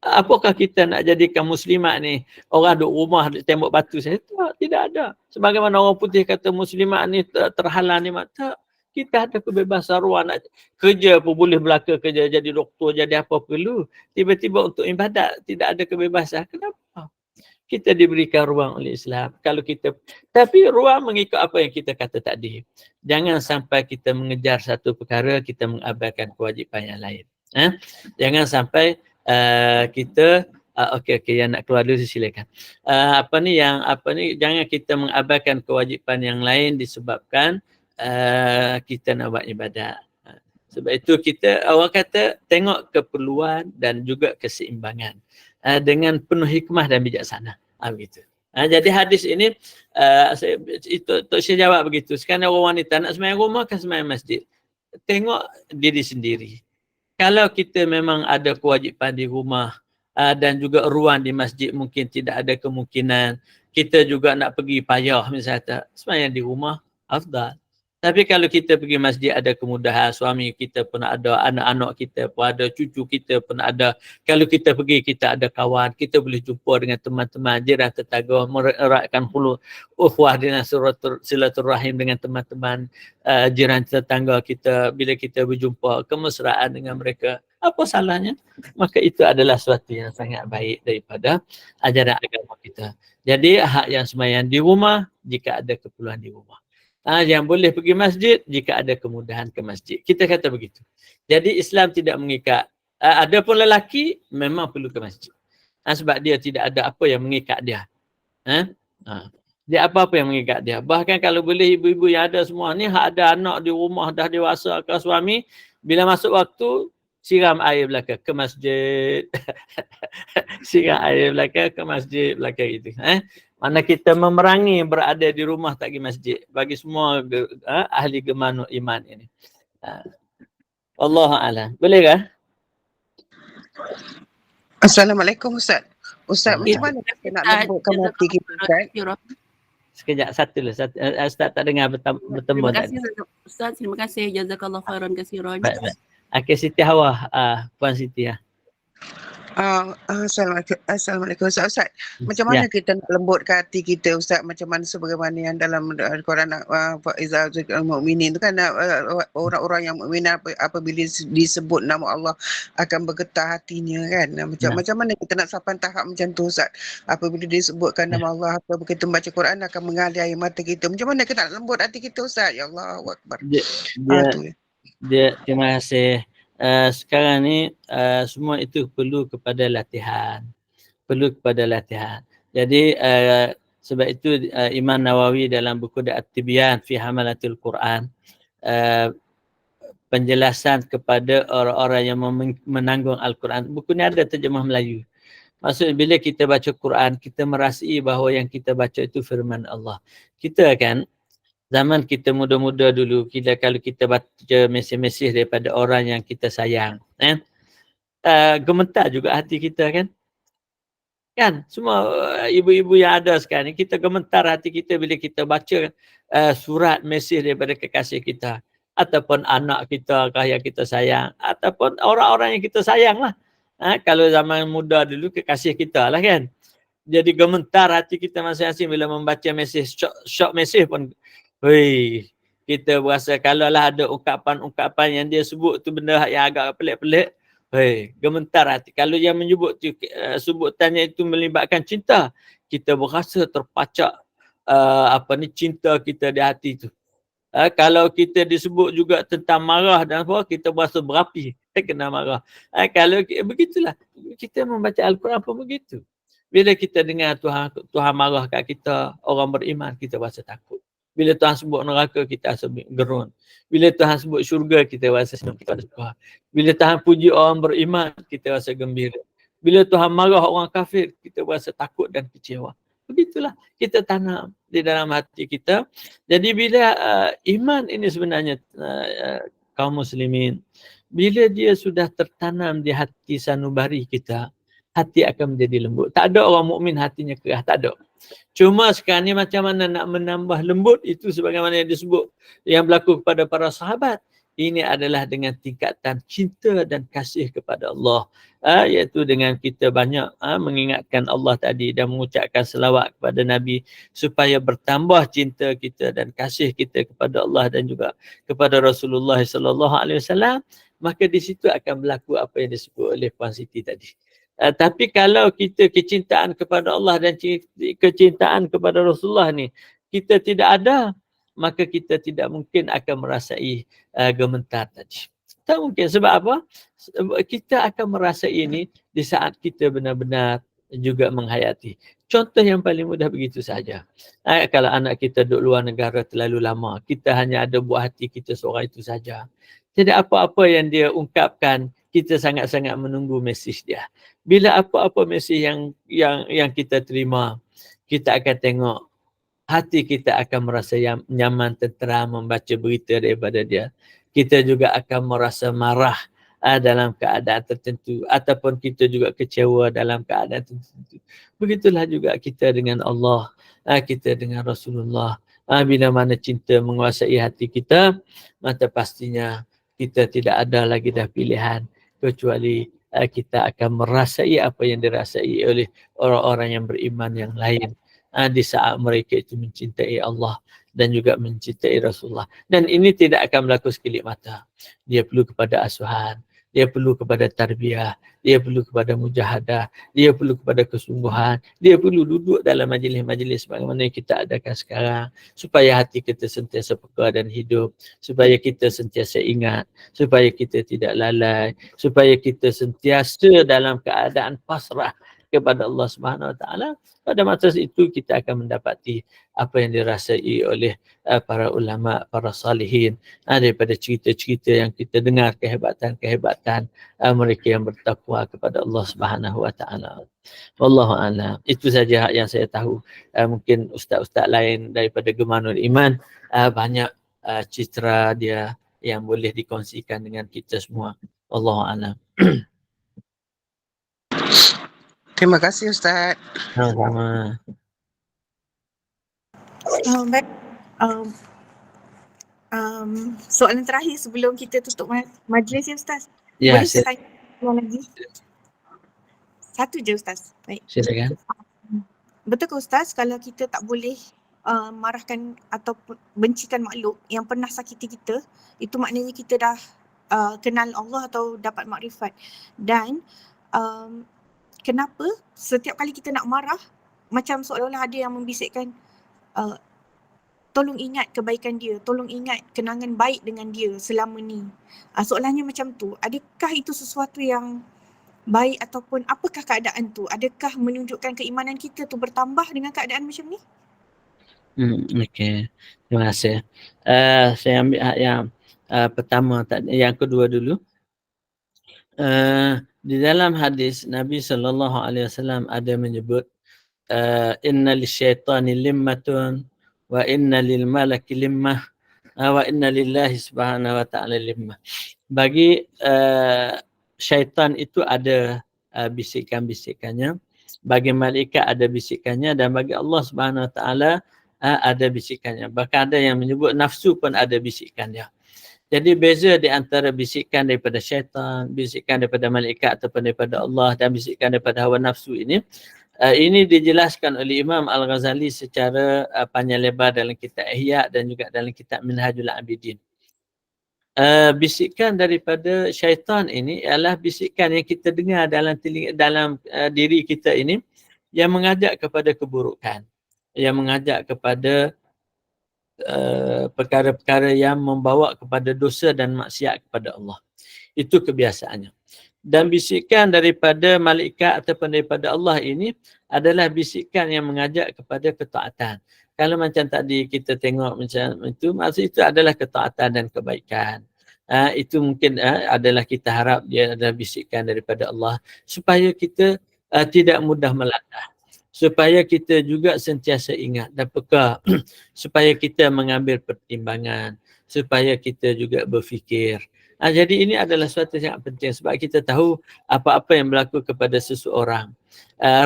Apakah kita nak jadikan muslimat ni orang duduk rumah di tembok batu saja? Tidak ada. Sebagaimana orang putih kata muslimat ni terhalang ni, tak. Kita ada kebebasan ruang, nak kerja pun boleh belaka kerja, jadi doktor, jadi apa perlu. Tiba-tiba untuk ibadat tidak ada kebebasan. Kenapa? Kita diberikan ruang oleh Islam. Kalau kita, tapi ruang mengikut apa yang kita kata tadi. Jangan sampai kita mengejar satu perkara, kita mengabaikan kewajipan yang lain. Jangan sampai kita okey, yang nak keluar dulu silakan. Jangan kita mengabaikan kewajipan yang lain disebabkan kita nak buat ibadat. Sebab itu kita, orang kata, tengok keperluan dan juga keseimbangan dengan penuh hikmah dan bijaksana. Begitu. Jadi hadis ini, saya jawab begitu. Sekarang orang wanita nak sembahyang rumah kan sembahyang masjid. Tengok diri sendiri. Kalau kita memang ada kewajipan di rumah dan juga ruang di masjid mungkin tidak ada kemungkinan, kita juga nak pergi payah misalnya, sembahyang di rumah, afdal. Tapi kalau kita pergi masjid ada kemudahan, suami kita pun ada, anak-anak kita pun ada, cucu kita pun ada. Kalau kita pergi, kita ada kawan, kita boleh jumpa dengan teman-teman, jiran tetangga, mereratkan ukhuwah dengan silaturahim dengan teman-teman, jiran tetangga kita. Bila kita berjumpa, kemesraan dengan mereka, apa salahnya? Maka itu adalah sesuatu yang sangat baik daripada ajaran agama kita. Jadi hak yang sembahyang di rumah, jika ada keperluan di rumah. Yang boleh pergi masjid jika ada kemudahan ke masjid. Kita kata begitu. Jadi Islam tidak mengikat. Ada pun lelaki memang perlu ke masjid. Sebab dia tidak ada apa yang mengikat dia. Dia apa-apa yang mengikat dia. Bahkan kalau boleh ibu-ibu yang ada semua ni, ada anak di rumah dah dewasa ke suami, bila masuk waktu, siram air belaka ke masjid. Siram air belaka ke masjid belaka gitu. Mana kita memerangi berada di rumah tak pergi masjid. Bagi semua ahli Gemanul Iman ini. Allahu a'lam. Boleh ke? Assalamualaikum Ustaz. Ustaz, macam mana kita nak lembutkan hati kita Ustaz? Sekejap, satu lah. Ustaz tak dengar bertemu. Terima kasih Ustaz. Terima kasih. Jazakallah khairan kasiran. Baik. Okey, Siti Hawa. Puan Siti ya. Assalamualaikum Ustaz. Macam mana kita nak lembutkan hati kita Ustaz, macam mana sebagaimana yang dalam Quran Iza al-Mu'minin tu kan, orang-orang yang mukmin apabila disebut nama Allah akan bergetar hatinya kan. Macam mana kita nak sampai tahap macam tu Ustaz? Apabila disebutkan nama Allah atau kita membaca Quran akan mengalir air mata kita. Macam mana kita nak lembut hati kita Ustaz? Ya Allah Akbar. Terima kasih. Sekarang ni semua itu perlu kepada latihan. Jadi sebab itu Imam Nawawi dalam buku At-Tibyan fi Hamalatil Quran, penjelasan kepada orang-orang yang menanggung Al-Quran. Buku ni ada terjemah Melayu. Maksudnya bila kita baca Quran, kita merasai bahawa yang kita baca itu firman Allah. Kita kan zaman kita muda-muda dulu, kalau kita baca mesej-mesej daripada orang yang kita sayang, gemetar juga hati kita kan? Kan? Semua ibu-ibu yang ada sekarang ni, kita gemetar hati kita bila kita baca surat mesej daripada kekasih kita. Ataupun anak kita yang kita sayang. Ataupun orang-orang yang kita sayang lah. Kalau zaman muda dulu, kekasih kita lah kan? jadi gementar hati kita masing-masing bila membaca mesej, short mesej pun. Hei, kita berasa kalaulah ada ungkapan-ungkapan yang dia sebut tu benda yang agak pelik-pelik, hei, gementar hati. Kalau yang menyebut tu, sebutannya itu melibatkan cinta, kita berasa terpacak cinta kita di hati tu. Kalau kita disebut juga tentang marah dan apa, kita berasa berapi, kena marah. Kalau begitulah, kita membaca Al-Quran pun begitu. Bila kita dengar Tuhan marah kat kita, orang beriman, kita rasa takut. Bila Tuhan sebut neraka, kita rasa gerun. Bila Tuhan sebut syurga, kita rasa senang, kita rasa suka. Bila Tuhan puji orang beriman, kita rasa gembira. Bila Tuhan marah orang kafir, kita rasa takut dan kecewa. Begitulah kita tanam di dalam hati kita. Jadi bila iman ini sebenarnya kaum muslimin, bila dia sudah tertanam di hati sanubari kita, hati akan menjadi lembut. Tak ada orang mukmin hatinya keras, tak ada. Cuma sekarang ni macam mana nak menambah lembut, itu sebagaimana yang disebut yang berlaku kepada para sahabat. Ini adalah dengan tingkatan cinta dan kasih kepada Allah. Iaitu dengan kita banyak mengingatkan Allah tadi dan mengucapkan selawat kepada Nabi supaya bertambah cinta kita dan kasih kita kepada Allah dan juga kepada Rasulullah sallallahu alaihi wasallam, maka di situ akan berlaku apa yang disebut oleh Puan Siti tadi. Tapi kalau kita kecintaan kepada Allah dan kecintaan kepada Rasulullah ni kita tidak ada, maka kita tidak mungkin akan merasai gementar tadi. Tak mungkin. Sebab apa? Kita akan merasai ini di saat kita benar-benar juga menghayati. Contoh yang paling mudah begitu saja. Kalau anak kita duduk luar negara terlalu lama, kita hanya ada buat hati kita seorang itu saja. Tidak apa-apa yang dia ungkapkan, kita sangat-sangat menunggu mesej dia. Bila apa-apa mesej yang kita terima, kita akan tengok hati kita akan merasa nyaman, tentera membaca berita daripada dia. Kita juga akan merasa marah dalam keadaan tertentu ataupun kita juga kecewa dalam keadaan tertentu. Begitulah juga kita dengan Allah, kita dengan Rasulullah. Bila mana cinta menguasai hati kita, maka pastinya kita tidak ada lagi dah pilihan kecuali kita akan merasai apa yang dirasai oleh orang-orang yang beriman yang lain. Di saat mereka itu mencintai Allah dan juga mencintai Rasulullah. Dan ini tidak akan berlaku sekelip mata. Dia perlu kepada asuhan, dia perlu kepada tarbiyah, dia perlu kepada mujahadah, dia perlu kepada kesungguhan, dia perlu duduk dalam majlis-majlis bagaimana yang kita adakan sekarang supaya hati kita sentiasa peka dan hidup, supaya kita sentiasa ingat, supaya kita tidak lalai, supaya kita sentiasa dalam keadaan pasrah kepada Allah Subhanahu Wa Taala. Pada masa itu kita akan mendapati apa yang dirasai oleh para ulama, para salihin, daripada cerita-cerita yang kita dengar, kehebatan-kehebatan mereka yang bertakwa kepada Allah Subhanahu Wa Taala. Wallahu a'lam. Itu saja yang saya tahu. Mungkin ustaz-ustaz lain daripada Gemanul Iman banyak citra dia yang boleh dikongsikan dengan kita semua. Wallahu a'lam. Terima kasih Ustaz. Sama-sama. Baik. Soalan terakhir sebelum kita tutup majlis ya Ustaz. Ya, Boleh saya tanya lagi? Satu je Ustaz. Baik. Silakan. Betul ke Ustaz kalau kita tak boleh marahkan atau bencikan makhluk yang pernah sakiti kita, itu maknanya kita dah kenal Allah atau dapat makrifat. Dan kenapa setiap kali kita nak marah, macam seolah-olah ada yang membisikkan, tolong ingat kebaikan dia, tolong ingat kenangan baik dengan dia selama ni. Soalannya macam tu, adakah itu sesuatu yang baik ataupun apakah keadaan tu? Adakah menunjukkan keimanan kita tu bertambah dengan keadaan macam ni? Okey. Terima kasih. Saya ambil yang pertama tadi, yang kedua dulu. Di dalam hadis Nabi SAW ada menyebut inna lisyaitani limmatun wa inna lil malaki limmah wa inna lillahi subhanahu wa ta'ala limmah. Bagi syaitan itu ada bisikan-bisikannya, bagi malaikat ada bisikannya, dan bagi Allah Subhanahu wa ta'ala ada bisikannya. Bahkan ada yang menyebut nafsu pun ada bisikannya. Jadi beza di antara bisikan daripada syaitan, bisikan daripada malaikat ataupun daripada Allah dan bisikan daripada hawa nafsu ini, Ini dijelaskan oleh Imam Al-Ghazali secara panjang lebar dalam kitab Ihya dan juga dalam kitab Minhajul Abidin. Bisikan daripada syaitan ini ialah bisikan yang kita dengar dalam diri kita ini yang mengajak kepada keburukan, yang mengajak kepada perkara-perkara yang membawa kepada dosa dan maksiat kepada Allah. Itu kebiasaannya. Dan bisikan daripada malaikat ataupun daripada Allah ini adalah bisikan yang mengajak kepada ketaatan. Kalau macam tadi kita tengok macam itu, maksud itu adalah ketaatan dan kebaikan. Itu mungkin adalah kita harap dia adalah bisikan daripada Allah supaya kita tidak mudah melangkah. Supaya kita juga sentiasa ingat dan peka. Supaya kita mengambil pertimbangan. Supaya kita juga berfikir. Jadi ini adalah suatu yang sangat penting sebab kita tahu apa-apa yang berlaku kepada seseorang.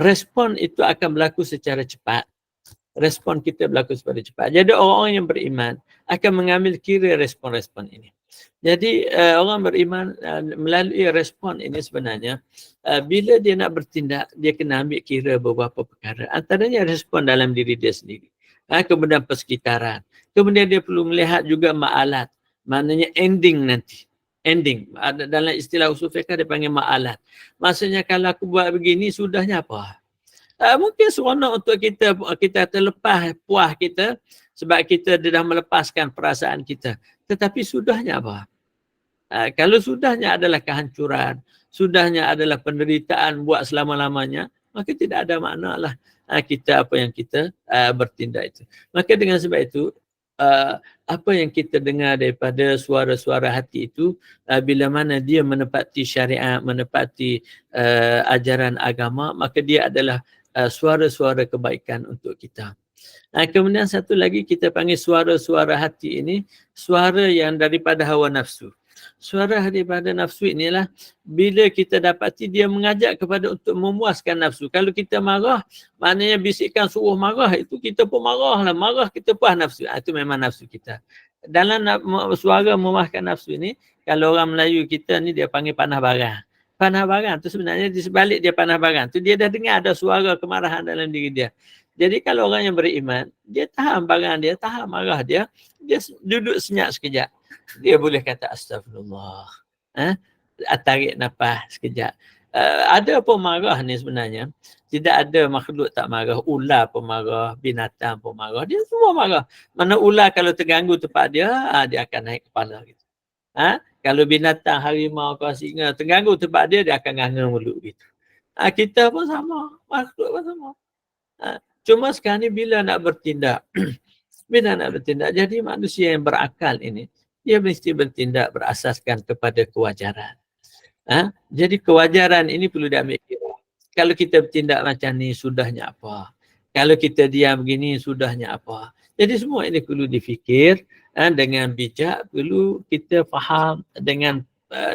Respon itu akan berlaku secara cepat. Respon kita berlaku secara cepat. Jadi orang-orang yang beriman akan mengambil kira respon-respon ini. Jadi orang beriman melalui respon ini sebenarnya bila dia nak bertindak, dia kena ambil kira beberapa perkara. Antaranya respon dalam diri dia sendiri. Kemudian persekitaran. Kemudian dia perlu melihat juga ma'alat. Maknanya ending nanti. Ending. Dalam istilah usul fiqh dia panggil ma'alat. Maksudnya kalau aku buat begini, sudahnya apa? Mungkin seronok untuk kita terlepas puas kita sebab kita dah melepaskan perasaan kita. Tetapi sudahnya apa? Kalau sudahnya adalah kehancuran, sudahnya adalah penderitaan buat selama-lamanya, maka tidak ada makna lah kita apa yang kita bertindak itu. Maka dengan sebab itu, apa yang kita dengar daripada suara-suara hati itu, bila mana dia menepati syariat, menepati ajaran agama, maka dia adalah suara-suara kebaikan untuk kita. Kemudian satu lagi kita panggil suara-suara hati ini, suara yang daripada hawa nafsu. Suara daripada nafsu inilah bila kita dapati dia mengajak kepada untuk memuaskan nafsu. Kalau kita marah, maknanya bisikan suruh marah, itu kita pun marah lah. Marah kita puas nafsu. Itu memang nafsu kita. Dalam suara memuaskan nafsu ini, kalau orang Melayu kita ni dia panggil panah barang. Panah barang tu sebenarnya di sebalik dia panah barang tu dia dah dengar ada suara kemarahan dalam diri dia. Jadi kalau orang yang beriman, dia tahan barang dia, tahan marah dia, dia duduk senyap sekejap. Dia boleh kata astagfirullah. Tarik nafas sekejap. Ada pun marah ni sebenarnya. Tidak ada makhluk tak marah. Ular pun marah, binatang pun marah. Dia semua marah. Mana ular kalau terganggu tempat dia, dia akan naik kepala gitu. Kalau binatang, harimau, singa terganggu tempat dia, dia akan nganga mulut gitu. Kita pun sama. Makhluk pun sama. Cuma sekarang ni bila nak bertindak, jadi manusia yang berakal ini, dia mesti bertindak berasaskan kepada kewajaran. Jadi kewajaran ini perlu diambil kira. Kalau kita bertindak macam ni, sudahnya apa? Kalau kita diam begini, sudahnya apa? Jadi semua ini perlu difikir dengan bijak, perlu kita faham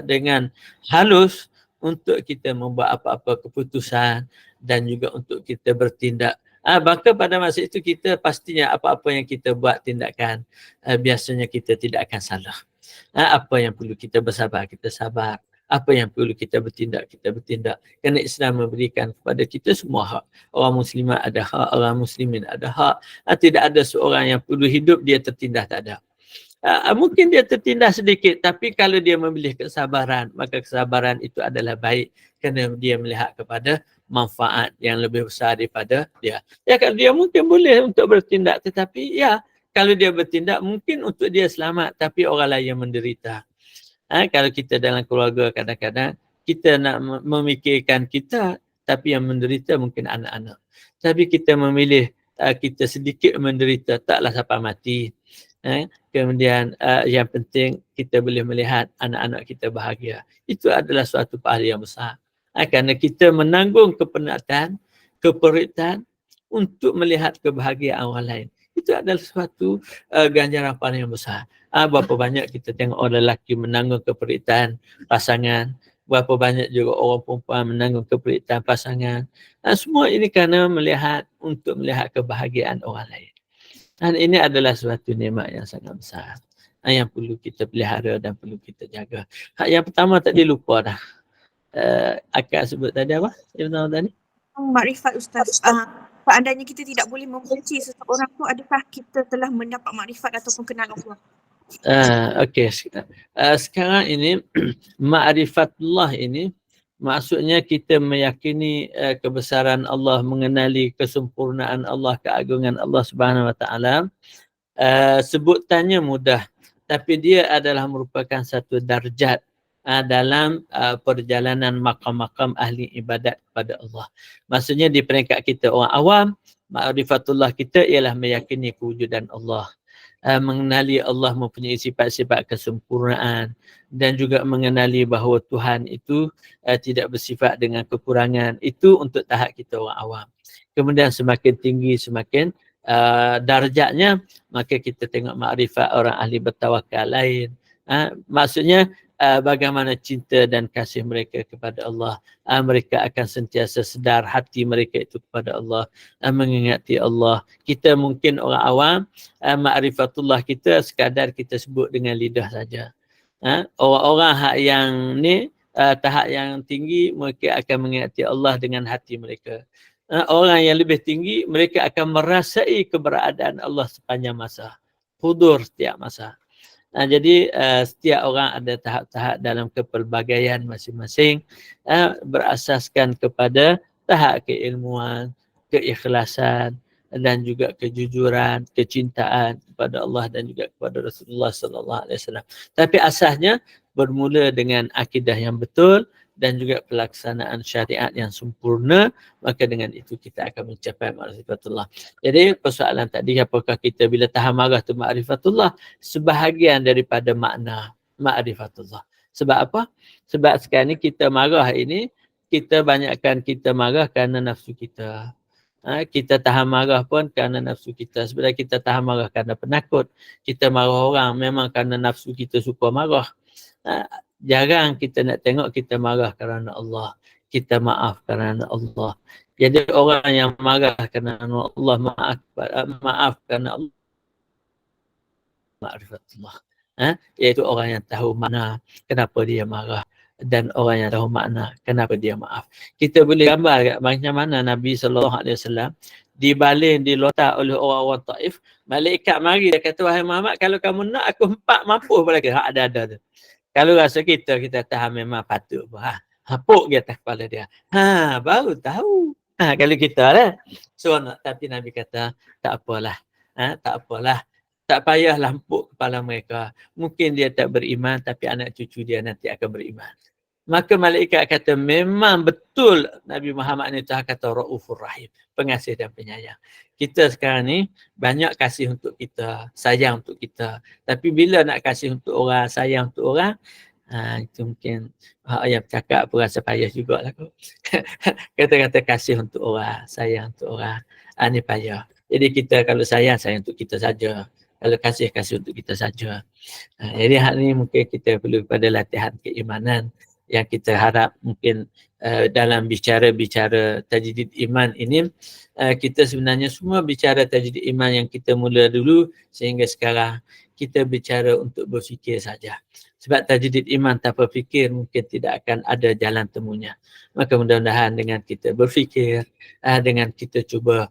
dengan halus untuk kita membuat apa-apa keputusan dan juga untuk kita bertindak. Maka pada masa itu kita pastinya apa-apa yang kita buat tindakan biasanya kita tidak akan salah. Apa yang perlu kita bersabar, kita sabar. Apa yang perlu kita bertindak, kita bertindak. Kerana Islam memberikan kepada kita semua hak. Orang muslimat ada hak, orang muslimin ada hak. Tidak ada seorang yang perlu hidup dia tertindas, tak ada. Mungkin dia tertindas sedikit, tapi kalau dia memilih kesabaran, maka kesabaran itu adalah baik kerana dia melihat kepada manfaat yang lebih besar daripada dia. Ya, kalau dia mungkin boleh untuk bertindak, tetapi ya, kalau dia bertindak mungkin untuk dia selamat, tapi orang lain yang menderita. Kalau kita dalam keluarga kadang-kadang kita nak memikirkan kita, tapi yang menderita mungkin anak-anak. Tapi kita memilih kita sedikit menderita, taklah sampai mati. Kemudian yang penting kita boleh melihat anak-anak kita bahagia. Itu adalah suatu pahala yang besar. Kerana kita menanggung kepenatan, keperitan untuk melihat kebahagiaan orang lain. Itu adalah suatu ganjaran pahala yang besar. Berapa banyak kita tengok orang lelaki menanggung keperitan pasangan. Berapa banyak juga orang perempuan menanggung keperitan pasangan. Semua ini kerana untuk melihat kebahagiaan orang lain. Dan ini adalah suatu nikmat yang sangat besar. Yang perlu kita pelihara dan perlu kita jaga. Yang pertama tadi lupa dah. Akak sebut tadi apa? Yang pertama tadi? makrifat Ustaz. Seandainya kita tidak boleh membenci seseorang tu, adakah kita telah mendapat makrifat ataupun kenal Allah? Okey. Sekarang ini ma'rifatullah ini maksudnya kita meyakini kebesaran Allah, mengenali kesempurnaan Allah, keagungan Allah Subhanahu Wa Taala. Sebutannya mudah, tapi dia adalah merupakan satu darjat dalam perjalanan makam-makam ahli ibadat kepada Allah. Maksudnya di peringkat kita orang awam, ma'rifatullah kita ialah meyakini kewujudan Allah, mengenali Allah mempunyai sifat-sifat kesempurnaan, dan juga mengenali bahawa Tuhan itu tidak bersifat dengan kekurangan. Itu untuk tahap kita orang awam. Kemudian semakin tinggi, semakin darjatnya, maka kita tengok makrifat orang ahli bertawakal lain. Maksudnya bagaimana cinta dan kasih mereka kepada Allah. Mereka akan sentiasa sedar hati mereka itu kepada Allah, mengingati Allah. Kita mungkin orang awam, ma'rifatullah kita sekadar kita sebut dengan lidah saja. Orang-orang yang ni tahap yang tinggi, mereka akan mengingati Allah dengan hati mereka. Orang yang lebih tinggi, mereka akan merasai keberadaan Allah sepanjang masa, hudur setiap masa. Jadi setiap orang ada tahap-tahap dalam kepelbagaian masing-masing, berasaskan kepada tahap keilmuan, keikhlasan, dan juga kejujuran, kecintaan kepada Allah dan juga kepada Rasulullah sallallahu alaihi wasallam. Tapi asasnya bermula dengan akidah yang betul dan juga pelaksanaan syariat yang sempurna, maka dengan itu kita akan mencapai ma'rifatullah. Jadi persoalan tadi, apakah kita bila tahan marah tu ma'rifatullah? Sebahagian daripada makna ma'rifatullah. Sebab apa? Sebab sekarang ni kita marah ini, kita banyakkan kita marah kerana nafsu kita. Kita tahan marah pun kerana nafsu kita. Sebenarnya kita tahan marah kerana penakut. Kita marah orang memang kerana nafsu kita suka marah. Jarang kita nak tengok kita marah kerana Allah, kita maaf kerana Allah. Jadi orang yang marah kerana Allah, maaf kerana Allah, ma'rifatullah. Iaitu orang yang tahu makna kenapa dia marah, dan orang yang tahu makna kenapa dia maaf. Kita boleh gambar macam mana Nabi SAW dibaling, dilontar oleh orang-orang Taif. Malaikat mari, dia kata, wahai Muhammad, kalau kamu nak aku 4 mampu pada ke. Ada. Kalau rasa kita tahan memang patut pun. Hapuk dia atas kepala dia. Baru tahu. Kalau kita lah. Seronok. Tapi Nabi kata, tak apalah. Tak apalah. Tak payah lampuk kepala mereka. Mungkin dia tak beriman, tapi anak cucu dia nanti akan beriman. Maka malaikat kata, memang betul Nabi Muhammad ni Tuhan kata Ra'ufur Rahim. Pengasih dan penyayang. Kita sekarang ni banyak kasih untuk kita, sayang untuk kita. Tapi bila nak kasih untuk orang, sayang untuk orang, itu mungkin yang bercakap pun rasa payah jugalah. Kata-kata kasih untuk orang, sayang untuk orang, ni payah. Jadi kita kalau sayang untuk kita saja. Kalau kasih untuk kita saja. Jadi hal ni mungkin kita perlu pada latihan keimanan yang kita harap mungkin dalam bicara-bicara tajdid iman ini, kita sebenarnya semua bicara tajdid iman yang kita mula dulu sehingga sekarang, kita bicara untuk berfikir saja. Sebab tajdid iman tanpa fikir mungkin tidak akan ada jalan temunya. Maka mudah-mudahan dengan kita berfikir, dengan kita cuba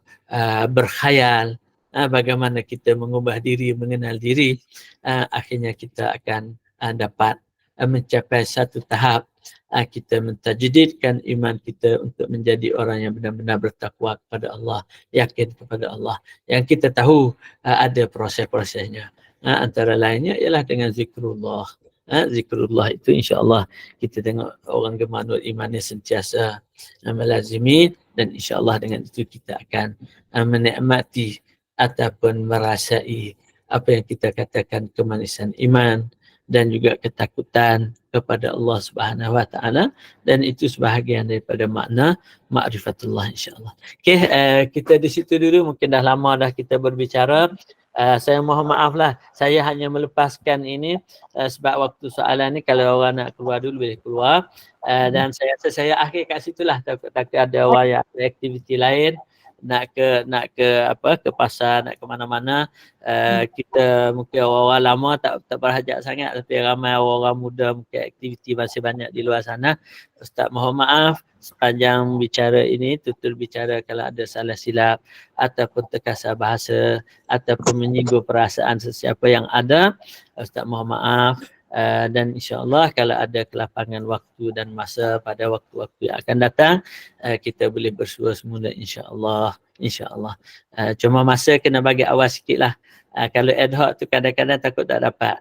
berkhayal, bagaimana kita mengubah diri, mengenal diri, akhirnya kita akan dapat mencapai satu tahap kita mentajdidkan iman kita untuk menjadi orang yang benar-benar bertakwa kepada Allah, yakin kepada Allah. Yang kita tahu ada proses-prosesnya. Antara lainnya ialah dengan zikrullah. Zikrullah itu insya-Allah kita tengok orang gemanul iman ni sentiasa melazimi, dan insya-Allah dengan itu kita akan menikmati ataupun merasai apa yang kita katakan kemanisan iman dan juga ketakutan kepada Allah Subhanahu Wa Taala, dan itu sebahagian daripada makna ma'rifatullah insya-Allah. Okey, kita di situ dulu, mungkin dah lama dah kita berbicara. Saya mohon maaf lah, saya hanya melepaskan ini sebab waktu soalan ni kalau orang nak keluar dulu boleh keluar, dan saya akhir kat situlah, takut ada orang yang ada aktiviti lain nak ke pasar, nak ke mana-mana. Kita mungkin orang-orang lama tak berhajat sangat, tapi ramai orang-orang muda mungkin aktiviti masih banyak di luar sana. Ustaz mohon maaf sepanjang bicara ini, tutur bicara kalau ada salah silap ataupun terkasar bahasa ataupun menyinggung perasaan sesiapa yang ada, Ustaz mohon maaf. Dan insyaAllah kalau ada kelapangan waktu dan masa pada waktu-waktu yang akan datang, kita boleh bersua semula insyaAllah. InsyaAllah. Cuma masa kena bagi awal sikit lah. Kalau ad hoc tu kadang-kadang takut tak dapat.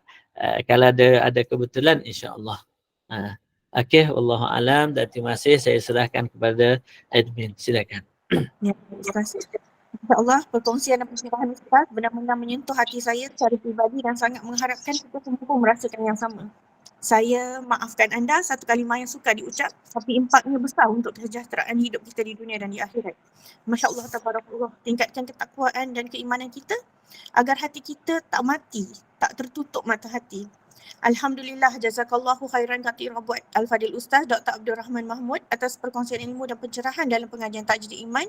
Kalau ada kebetulan insyaAllah. Okey, wallahu alam, dan terima kasih, saya serahkan kepada admin. Silakan. Ya, terima kasih. InsyaAllah perkongsian dan pencerahan Ustaz benar-benar menyentuh hati saya secara pribadi dan sangat mengharapkan kita semua pun merasakan yang sama. Saya maafkan anda, satu kalimah yang suka diucap tapi impaknya besar untuk kesejahteraan hidup kita di dunia dan di akhirat. Masya Allah, tabarakallah. Tingkatkan ketakwaan dan keimanan kita agar hati kita tak mati, tak tertutup mata hati. Alhamdulillah, jazakallahu khairan katsiran buat Al-Fadil Ustaz Dr. Abdul Rahman Mahmud atas perkongsian ilmu dan pencerahan dalam pengajian Tajdid Iman.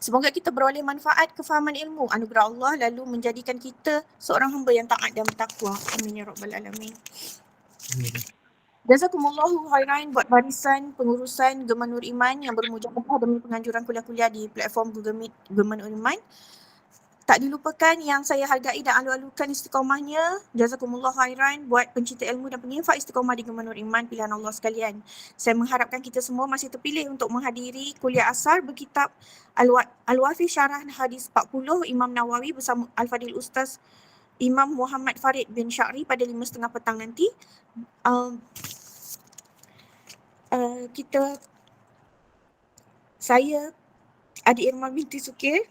Semoga kita beroleh manfaat kefahaman ilmu anugerah Allah lalu menjadikan kita seorang hamba yang taat dan bertakwa. Amin ya rabbal alamin. Jazakumullahu khairan buat barisan pengurusan Gema Nur Iman yang bermujahadah demi penganjuran kuliah-kuliah di platform Google Meet Gema Nur Iman. Tak dilupakan yang saya hargai dan alu-alukan istiqamahnya. Jazakumullah khairan buat pencinta ilmu dan penyifat istiqamah di Gema Nur Iman pilihan Allah sekalian. Saya mengharapkan kita semua masih terpilih untuk menghadiri kuliah asar berkitab Al-Wafi Syarah Hadis 40 Imam Nawawi bersama Al-Fadil Ustaz Imam Muhammad Farid bin Sya'ri pada 5.30 petang nanti. Saya Adik Irma binti Sukir,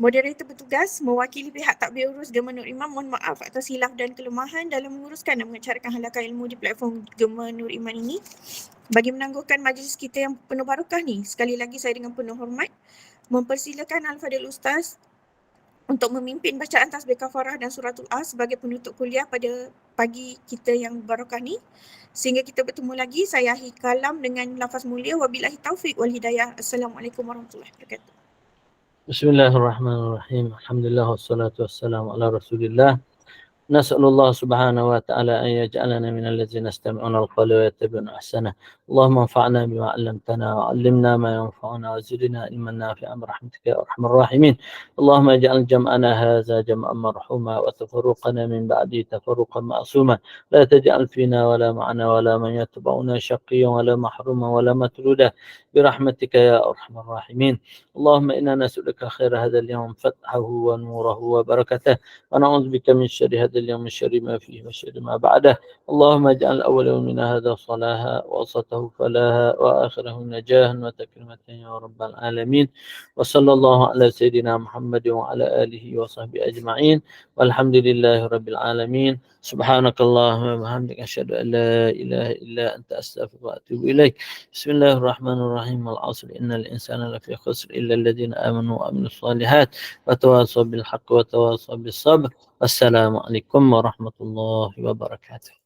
moderator bertugas mewakili pihak takbir urus Gema Nur Iman, mohon maaf atas hilaf dan kelemahan dalam menguruskan dan mengacarkan halakan ilmu di platform Gema Nur Iman ini. Bagi menangguhkan majlis kita yang penuh barakah ni, sekali lagi saya dengan penuh hormat mempersilakan Al-Fadil Ustaz untuk memimpin bacaan tasbih kafarah dan suratul As sebagai penutup kuliah pada pagi kita yang barakah ni. Sehingga kita bertemu lagi, saya akhir kalam dengan lafaz mulia, wabillahi taufiq wal hidayah. Assalamualaikum warahmatullahi wabarakatuh. Bismillahirrahmanirrahim. Alhamdulillah wassalatu wassalamu ala Rasulillah. Nas'alullah subhanahu wa ta'ala an yaj'alana minal ladzina yastami'una al-qawla wa yattabi'una ahsana. Allahumma anfa'na bima 'allamtana wa 'allimna ma yanfa'una wa zidna ilman nafi'an bi rahmatika ya arhamar rahimin. Allahumma ij'al jam'ana hadza jam'an marhuma wa tafarruqana min ba'di tafarruqan ma'suma. La taj'al fina wa la ma'ana wa la man yatba'una shaqiyyan wa la mahruman wa la matruda bi rahmatika ya arhamar rahimin. Allahumma inna nas'aluka khaira hadzal yawm fathahu wa nurahu wa barakatuh wa na'udzu bika min syarri hadzal اليوم من شر ما فيه وشر ما بعده. اللهم اجعل أول يومنا هذا صلاها وأوسطه فلاها وآخره نجاها وتكرمة يا رب العالمين. وصلى الله على سيدنا محمد وعلى آله وصحبه أجمعين والحمد لله رب العالمين. سبحانك اللهم وبحمدك أشهد أن لا إله إلا أنت أستغفرك وأتوب إليك. بسم الله الرحمن الرحيم. والعصر إن الإنسان لفي خسر إلا الذين آمنوا وعملوا الصالحات وتواصوا بالحق وتواصوا بالصبر. Wassalamualaikum warahmatullahi wabarakatuh.